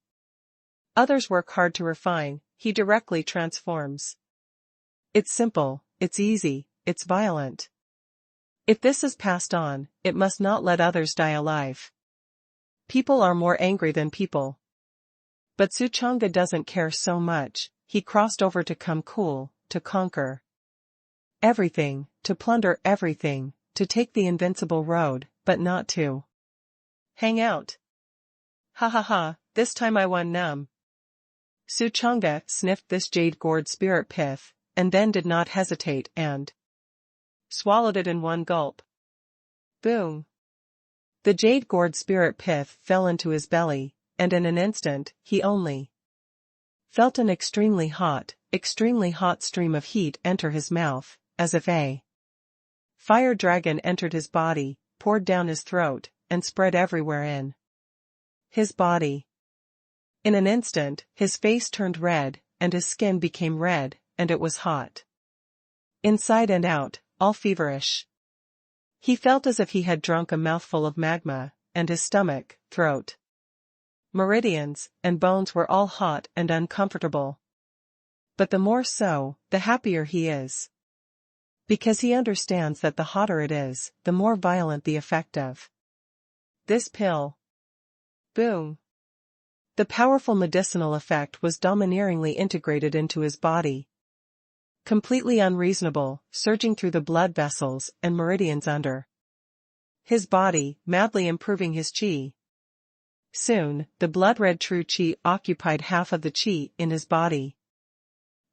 Others work hard to refine, he directly transforms. It's simple, it's easy, it's violent. If this is passed on, it must not let others die alive. People are more angry than people. But Suchanga doesn't care so much, he crossed over to come cool, to conquer everything, to plunder everything, to take the invincible road, but not to hang out. Ha ha ha, this time I won num. Suchanga sniffed this jade gourd spirit pith, and then did not hesitate and swallowed it in one gulp. Boom! The jade gourd spirit pith fell into his belly, and in an instant, he only felt an extremely hot stream of heat enter his mouth, as if a fire dragon entered his body, poured down his throat, and spread everywhere in his body. In an instant, his face turned red, and his skin became red, and it was hot inside and out, all feverish. He felt as if he had drunk a mouthful of magma, and his stomach, throat, meridians, and bones were all hot and uncomfortable. But the more so, the happier he is. Because he understands that the hotter it is, the more violent the effect of this pill. Boom! The powerful medicinal effect was domineeringly integrated into his body. Completely unreasonable, surging through the blood vessels and meridians under his body, madly improving his qi. Soon, the blood-red true qi occupied half of the qi in his body.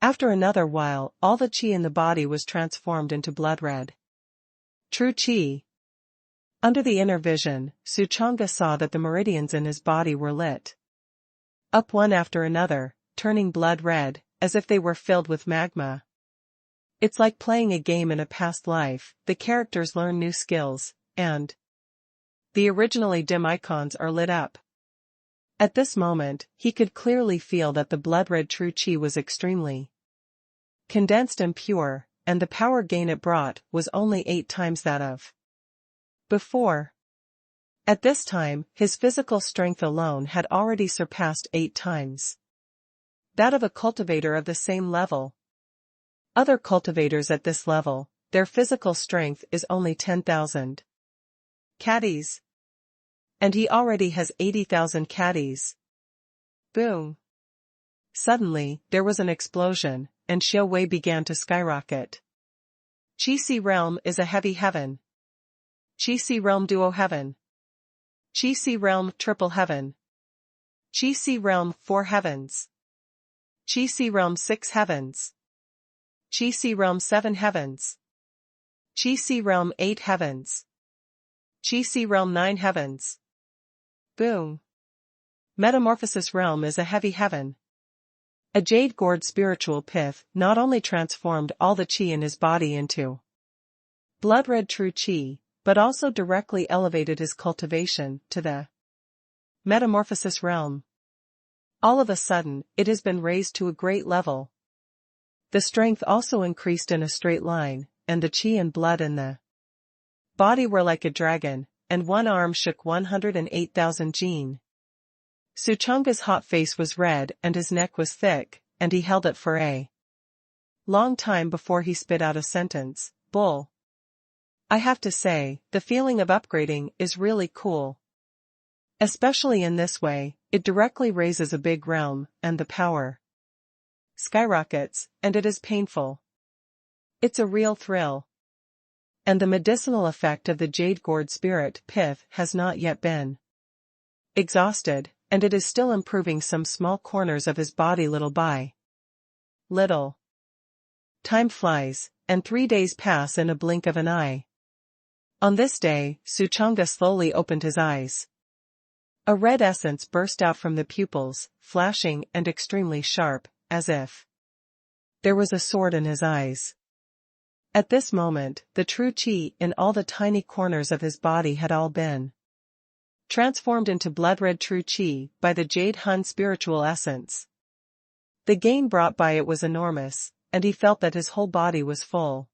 After another while, all the qi in the body was transformed into blood-red true qi. Under the inner vision, Suchanga saw that the meridians in his body were lit up one after another, turning blood red, as if they were filled with magma. It's like playing a game in a past life, the characters learn new skills, and the originally dim icons are lit up. At this moment, he could clearly feel that the blood-red true qi was extremely condensed and pure, and the power gain it brought was only 8 times that of before. At this time, his physical strength alone had already surpassed 8 times that of a cultivator of the same level. Other cultivators at this level, their physical strength is only 10,000 caddies. And he already has 80,000 caddies. Boom! Suddenly, there was an explosion, and Xiao Wei began to skyrocket. Qi realm is a heavy heaven. Qi realm duo heaven. Qi realm triple heaven. Qi realm 4 heavens. Qi realm 6 heavens. Qi realm 7 heavens. Qi realm 8 heavens. Qi realm 9 heavens. Boom! Metamorphosis realm is a heavy heaven. A jade gourd spiritual pith not only transformed all the qi in his body into blood-red true qi, but also directly elevated his cultivation to the metamorphosis realm. All of a sudden, it has been raised to a great level. The strength also increased in a straight line, and the chi and blood in the body were like a dragon, and one arm shook 108,000 jin. Suchonga's hot face was red and his neck was thick, and he held it for a long time before he spit out a sentence. Bull. I have to say, the feeling of upgrading is really cool. Especially in this way, it directly raises a big realm, and the power skyrockets, and it is painful. It's a real thrill. And the medicinal effect of the jade gourd spirit pith has not yet been exhausted, and it is still improving some small corners of his body little by little. Time flies, and 3 days pass in a blink of an eye. On this day, Suchonga slowly opened his eyes. A red essence burst out from the pupils, flashing and extremely sharp, as if there was a sword in his eyes. At this moment, the true chi in all the tiny corners of his body had all been transformed into blood-red true chi by the Jade Hun spiritual essence. The gain brought by it was enormous, and he felt that his whole body was full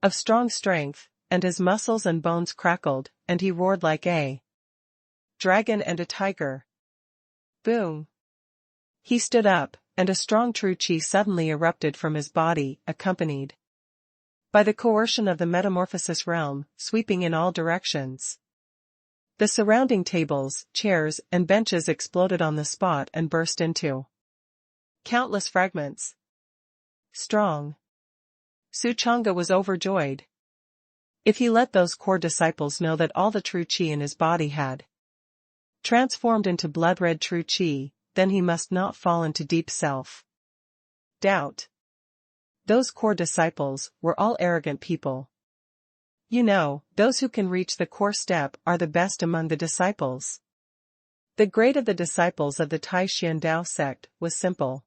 of strong strength, and his muscles and bones crackled, and he roared like a dragon and a tiger. Boom! He stood up, and a strong true chi suddenly erupted from his body, accompanied by the coercion of the metamorphosis realm, sweeping in all directions. The surrounding tables, chairs, and benches exploded on the spot and burst into countless fragments. Strong. Suchonga was overjoyed. If he let those core disciples know that all the true chi in his body had transformed into blood-red true chi, then he must not fall into deep self-doubt. Those core disciples were all arrogant people. You know, those who can reach the core step are the best among the disciples. The grade of the disciples of the Tai Xian Dao sect was simple.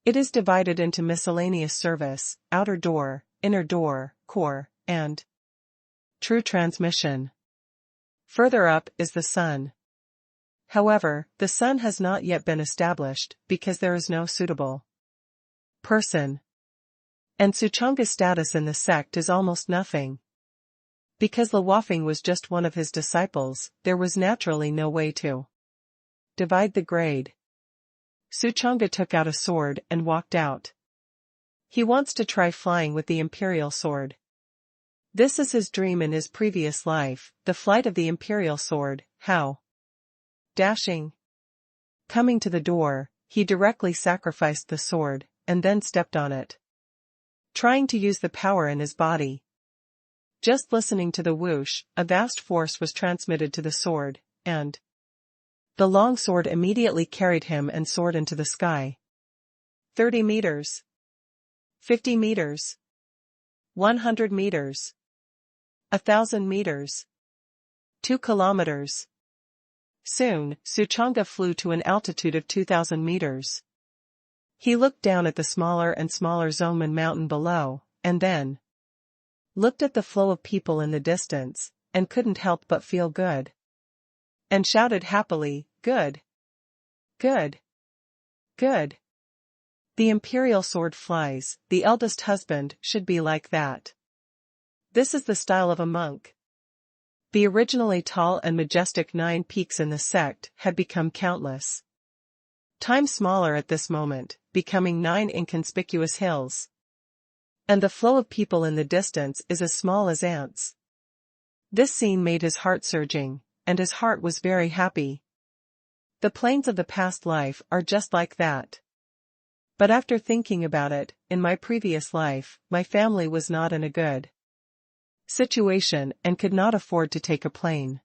It is divided into miscellaneous service, outer door, inner door, core, and true transmission. Further up is the sun. However, the sun has not yet been established, because there is no suitable person. And Suchonga's status in the sect is almost nothing. Because Luofeng was just one of his disciples, there was naturally no way to divide the grade. Suchonga took out a sword and walked out. He wants to try flying with the imperial sword. This is his dream in his previous life, the flight of the imperial sword. How dashing! Coming to the door, he directly sacrificed the sword, and then stepped on it, trying to use the power in his body. Just listening to the whoosh, a vast force was transmitted to the sword, and the long sword immediately carried him and soared into the sky. 30 meters. 50 meters. 100 meters. 1,000 meters. 2 kilometers. Soon, Suchonga flew to an altitude of 2,000 meters. He looked down at the smaller and smaller Zongmen mountain below, and then looked at the flow of people in the distance, and couldn't help but feel good. And shouted happily, "Good! Good! Good! The imperial sword flies, the eldest husband should be like that. This is the style of a monk." The originally tall and majestic 9 peaks in the sect had become countless times smaller at this moment, becoming 9 inconspicuous hills. And the flow of people in the distance is as small as ants. This scene made his heart surging, and his heart was very happy. The plains of the past life are just like that. But after thinking about it, in my previous life, my family was not in a good situation and could not afford to take a plane.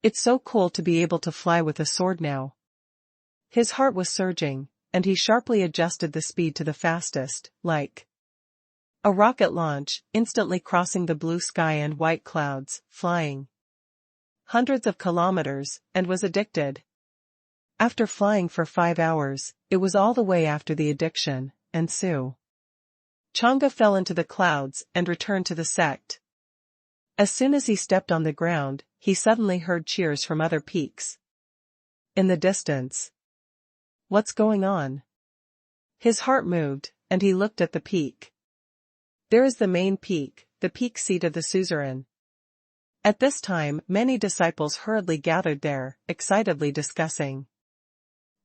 It's so cool to be able to fly with a sword now. His heart was surging, and he sharply adjusted the speed to the fastest, like a rocket launch, instantly crossing the blue sky and white clouds, flying hundreds of kilometers, and was addicted. After flying for 5 hours, it was all the way after the addiction, and Suchonga fell into the clouds and returned to the sect. As soon as he stepped on the ground, he suddenly heard cheers from other peaks in the distance. What's going on? His heart moved, and he looked at the peak. There is the main peak, the peak seat of the suzerain. At this time, many disciples hurriedly gathered there, excitedly discussing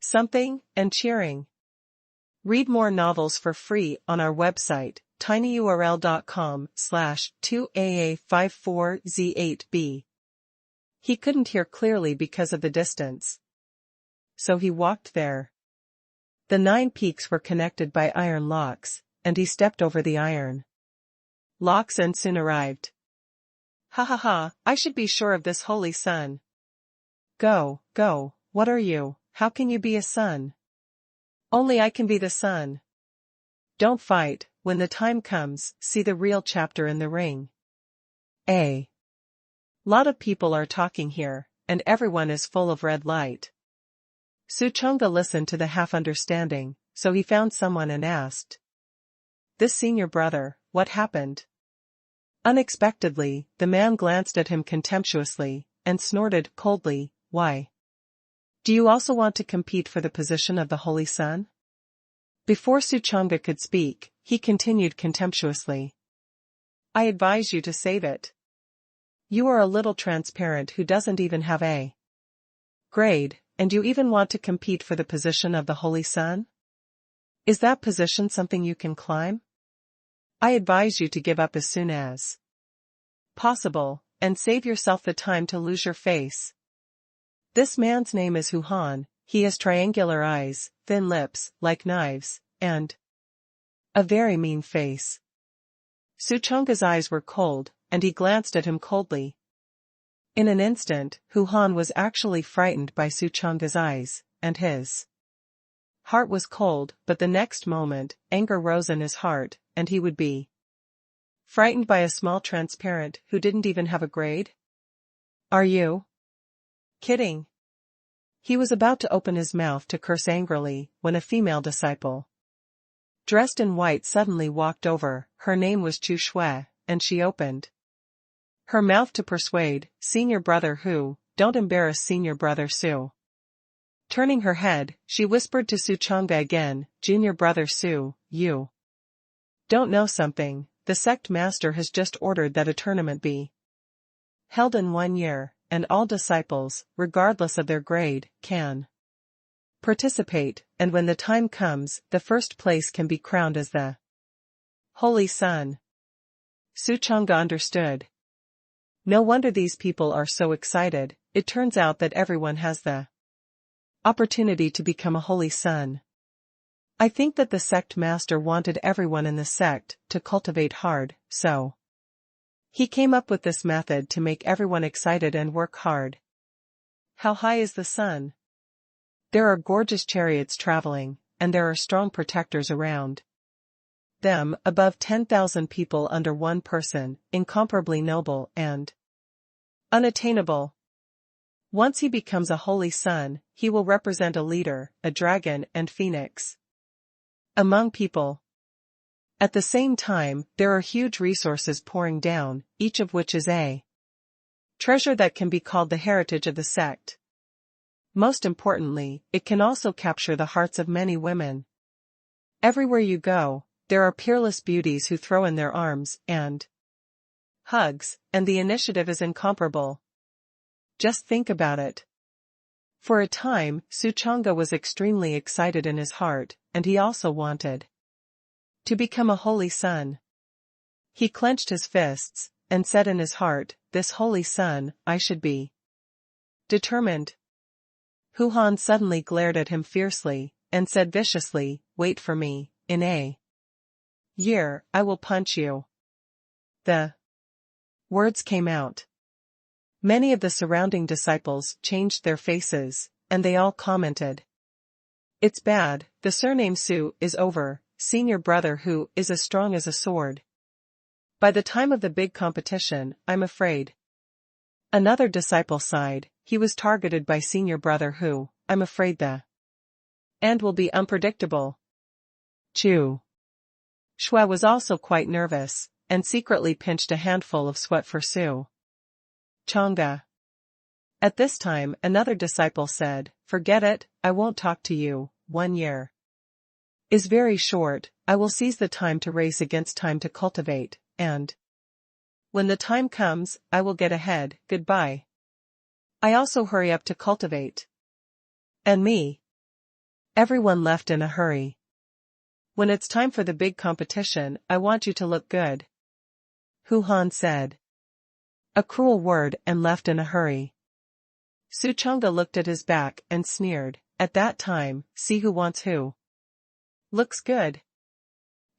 something and cheering. Read more novels for free on our website, tinyurl.com/2aa54z8b. He couldn't hear clearly because of the distance. So he walked there. The 9 peaks were connected by iron locks, and he stepped over the iron locks and soon arrived. Ha ha ha, I should be sure of this holy sun. Go, go, what are you, how can you be a sun? Only I can be the sun. Don't fight, when the time comes, see the real chapter in the ring. A lot of people are talking here, and everyone is full of red light. Suchunga listened to the half-understanding, so he found someone and asked. This senior brother, what happened? Unexpectedly, the man glanced at him contemptuously, and snorted coldly, why? Do you also want to compete for the position of the Holy Sun? Before Suchunga could speak, he continued contemptuously. I advise you to save it. You are a little transparent who doesn't even have a grade, and you even want to compete for the position of the Holy Sun? Is that position something you can climb? I advise you to give up as soon as possible, and save yourself the time to lose your face. This man's name is Huhan, he has triangular eyes, thin lips, like knives, and a very mean face. Suchunga's eyes were cold, and he glanced at him coldly. In an instant, Huhan was actually frightened by Suchunga's eyes, and his heart was cold, but the next moment, anger rose in his heart, and he would be frightened by a small transparent who didn't even have a grade? Are you kidding? He was about to open his mouth to curse angrily, when a female disciple, dressed in white, suddenly walked over. Her name was Chu Shui, and she opened her mouth to persuade, Senior Brother Hu, don't embarrass Senior Brother Su. Turning her head, she whispered to Suchunga again, Junior Brother Su, you don't know something, the sect master has just ordered that a tournament be held in 1 year, and all disciples, regardless of their grade, can participate, and when the time comes, the first place can be crowned as the Holy Sun. Suchunga understood. No wonder these people are so excited, it turns out that everyone has the opportunity to become a Holy Sun. I think that the sect master wanted everyone in the sect to cultivate hard, so he came up with this method to make everyone excited and work hard. How high is the sun? There are gorgeous chariots traveling, and there are strong protectors around them, above 10,000 people under one person, incomparably noble and unattainable. Once he becomes a Holy Sun, he will represent a leader, a dragon and phoenix among people. At the same time, there are huge resources pouring down, each of which is a treasure that can be called the heritage of the sect. Most importantly, it can also capture the hearts of many women. Everywhere you go, there are peerless beauties who throw in their arms and hugs, and the initiative is incomparable. Just think about it. For a time, Suchunga was extremely excited in his heart, and he also wanted to become a Holy Sun. He clenched his fists, and said in his heart, this Holy Sun, I should be determined. Huhan suddenly glared at him fiercely, and said viciously, wait for me, in a year, I will punch you. The words came out. Many of the surrounding disciples changed their faces, and they all commented. It's bad, the surname Su is over, Senior Brother Hu is as strong as a sword. By the time of the big competition, I'm afraid. Another disciple sighed, he was targeted by Senior Brother Hu, I'm afraid the end will be unpredictable. Chu Shui was also quite nervous, and secretly pinched a handful of sweat for Su Changa. At this time, another disciple said, forget it, I won't talk to you, 1 year. is very short. I will seize the time to race against time to cultivate, and when the time comes, I will get ahead. Goodbye. I also hurry up to cultivate. And me. Everyone left in a hurry. When it's time for the big competition, I want you to look good. Han said. A cruel word and left in a hurry. Suchanga looked at his back and sneered. At that time, see who wants who. Looks good.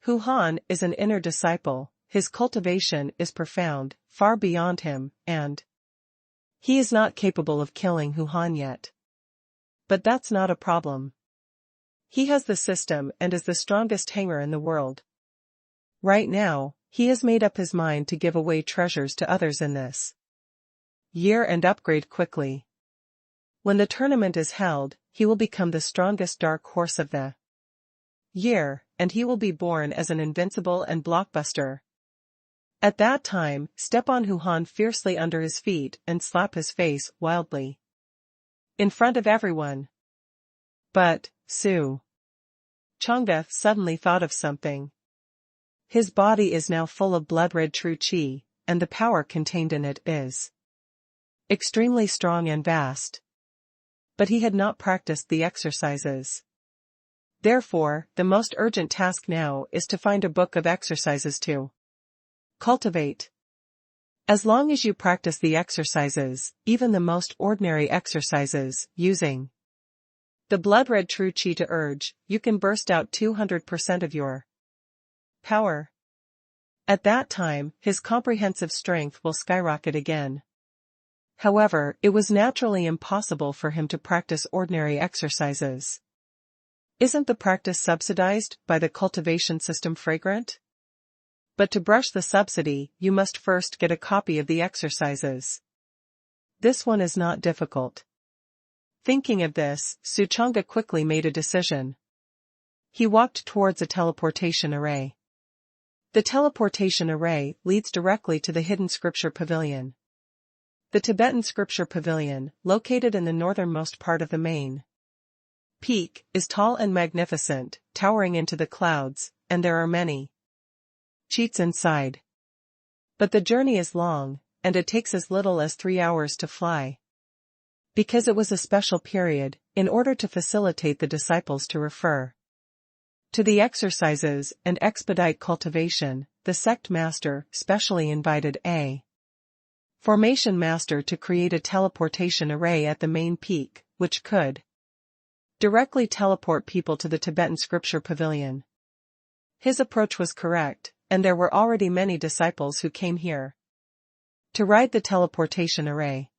Han is an inner disciple, his cultivation is profound, far beyond him, and he is not capable of killing Han yet. But that's not a problem. He has the system and is the strongest hanger in the world. Right now, he has made up his mind to give away treasures to others in this year and upgrade quickly. When the tournament is held, he will become the strongest dark horse of the year, and he will be born as an invincible and blockbuster. At that time, step on Han fiercely under his feet and slap his face wildly. In front of everyone. But, Chang'e suddenly thought of something. His body is now full of blood-red true qi, and the power contained in it is extremely strong and vast. But he had not practiced the exercises. Therefore, the most urgent task now is to find a book of exercises to cultivate. As long as you practice the exercises, even the most ordinary exercises, using the blood-red true qi to urge, you can burst out 200% of your power. At that time, his comprehensive strength will skyrocket again. However, it was naturally impossible for him to practice ordinary exercises. Isn't the practice subsidized by the cultivation system fragrant? But to brush the subsidy, you must first get a copy of the exercises. This one is not difficult. Thinking of this, Suchanga quickly made a decision. He walked towards a teleportation array. The teleportation array leads directly to the hidden scripture pavilion. The Tibetan scripture pavilion, located in the northernmost part of the main peak, is tall and magnificent, towering into the clouds, and there are many cheats inside. But the journey is long, and it takes as little as 3 hours to fly. Because it was a special period, in order to facilitate the disciples to refer to the exercises and expedite cultivation, the sect master specially invited a formation master to create a teleportation array at the main peak, which could directly teleport people to the Tibetan scripture pavilion. His approach was correct, and there were already many disciples who came here to ride the teleportation array.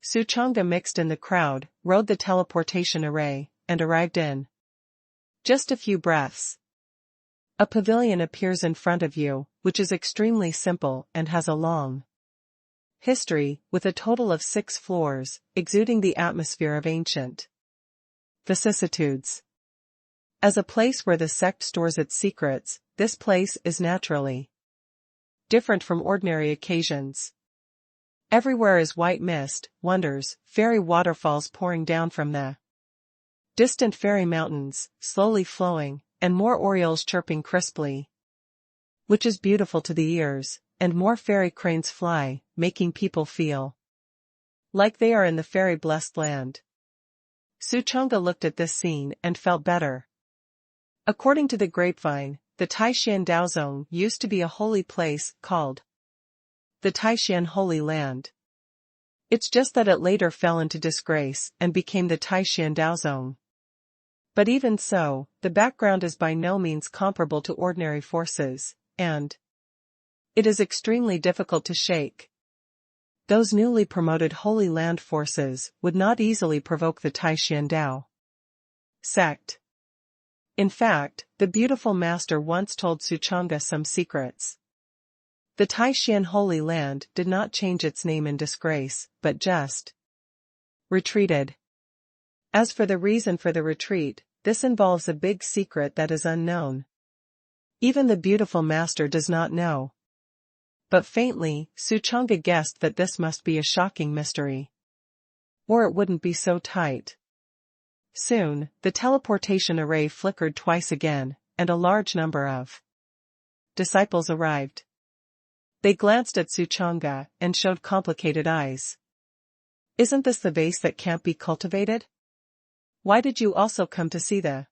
Suchanga mixed in the crowd, rode the teleportation array, and arrived in just a few breaths. A pavilion appears in front of you, which is extremely simple and has a long history, with a total of 6 floors, exuding the atmosphere of ancient vicissitudes. As a place where the sect stores its secrets, this place is naturally different from ordinary occasions. Everywhere is white mist, wonders, fairy waterfalls pouring down from the distant fairy mountains, slowly flowing, and more orioles chirping crisply, which is beautiful to the ears, and more fairy cranes fly, making people feel like they are in the fairy-blessed land. Suchanga looked at this scene and felt better. According to the grapevine, the Taishan Daozong used to be a holy place called the Taishan Holy Land. It's just that it later fell into disgrace and became the Taishan Daozong. But even so, the background is by no means comparable to ordinary forces, and it is extremely difficult to shake. Those newly promoted Holy Land forces would not easily provoke the Taishan Dao sect. In fact, the beautiful master once told Suchanga some secrets. The Taishan Holy Land did not change its name in disgrace, but just retreated. As for the reason for the retreat, this involves a big secret that is unknown. Even the beautiful master does not know. But faintly, Suchanga guessed that this must be a shocking mystery. Or it wouldn't be so tight. Soon, the teleportation array flickered twice again, and a large number of disciples arrived. They glanced at Suchanga and showed complicated eyes. Isn't this the vase that can't be cultivated? Why did you also come to see the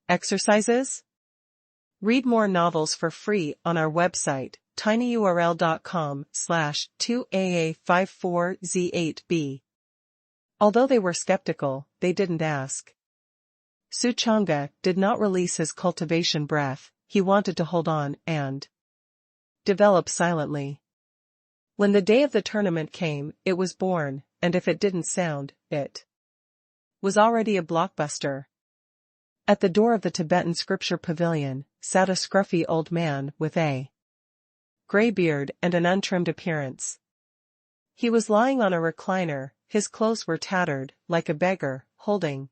exercises? Read more novels for free on our website, tinyurl.com/2aa54z8b. Although they were skeptical, they didn't ask. Suchanga did not release his cultivation breath. He wanted to hold on and develop silently. When the day of the tournament came, it was born, and if it didn't sound, it was already a blockbuster. At the door of the Tibetan scripture pavilion, sat a scruffy old man with a gray beard and an untrimmed appearance. He was lying on a recliner, his clothes were tattered, like a beggar, holding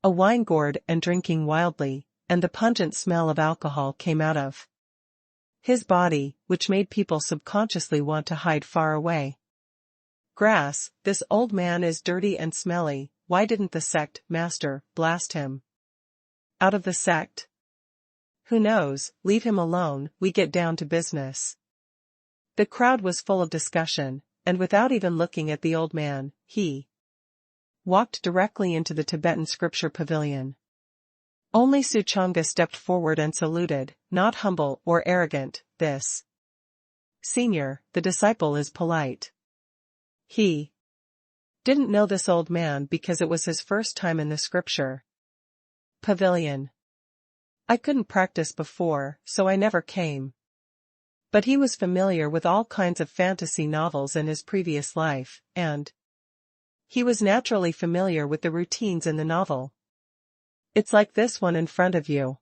a wine gourd and drinking wildly, and the pungent smell of alcohol came out of his body, which made people subconsciously want to hide far away. Grass, this old man is dirty and smelly. Why didn't the sect master blast him out of the sect? Who knows, leave him alone, we get down to business. The crowd was full of discussion, and without even looking at the old man, he walked directly into the Tibetan scripture pavilion. Only Suchanga stepped forward and saluted, not humble or arrogant. This senior, the disciple, is polite. He didn't know this old man because it was his first time in the scripture pavilion. I couldn't practice before, so I never came. But he was familiar with all kinds of fantasy novels in his previous life, and he was naturally familiar with the routines in the novel. It's like this one in front of you.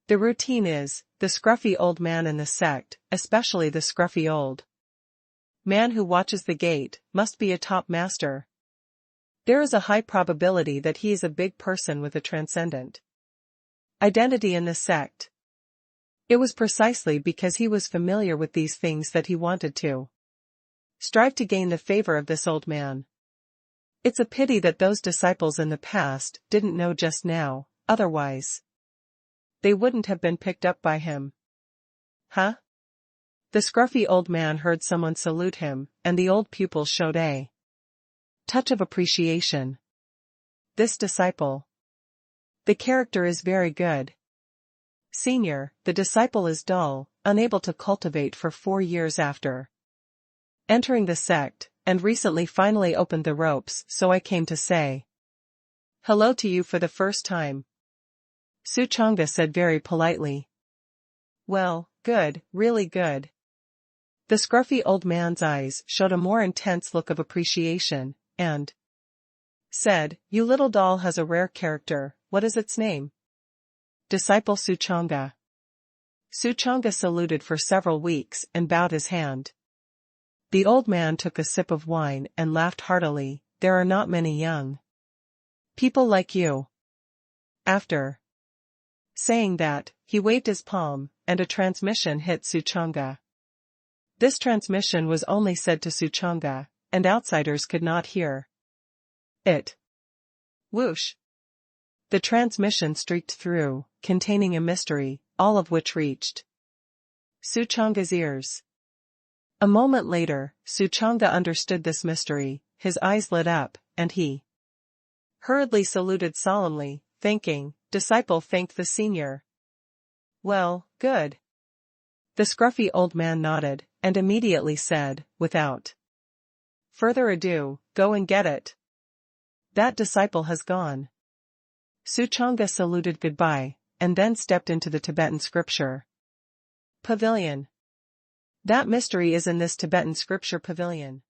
The routine is, the scruffy old man in the sect, especially the scruffy old man who watches the gate, must be a top master. There is a high probability that he is a big person with a transcendent identity in the sect. It was precisely because he was familiar with these things that he wanted to strive to gain the favor of this old man. It's a pity that those disciples in the past didn't know just now, otherwise they wouldn't have been picked up by him. Huh? The scruffy old man heard someone salute him, and the old pupil showed a touch of appreciation. This disciple. The character is very good. Senior, the disciple is dull, unable to cultivate for 4 years after entering the sect, and recently finally opened the ropes, so I came to say hello to you for the first time. Suchanga said very politely. Well, good, really good. The scruffy old man's eyes showed a more intense look of appreciation, and said, "You little doll has a rare character. What is its name?" Disciple Suchanga. Suchanga saluted for several weeks and bowed his hand. The old man took a sip of wine and laughed heartily. There are not many young people like you. After saying that, he waved his palm, and a transmission hit Suchanga. This transmission was only said to Suchanga, and outsiders could not hear it. Whoosh! The transmission streaked through, containing a mystery, all of which reached Suchanga's ears. A moment later, Suchanga understood this mystery, his eyes lit up, and he hurriedly saluted solemnly, thanking, disciple thanked the senior. Well, good. The scruffy old man nodded, and immediately said, without further ado, go and get it. That disciple has gone. Suchanga saluted goodbye, and then stepped into the Tibetan scripture pavilion. That mystery is in this Tibetan scripture pavilion.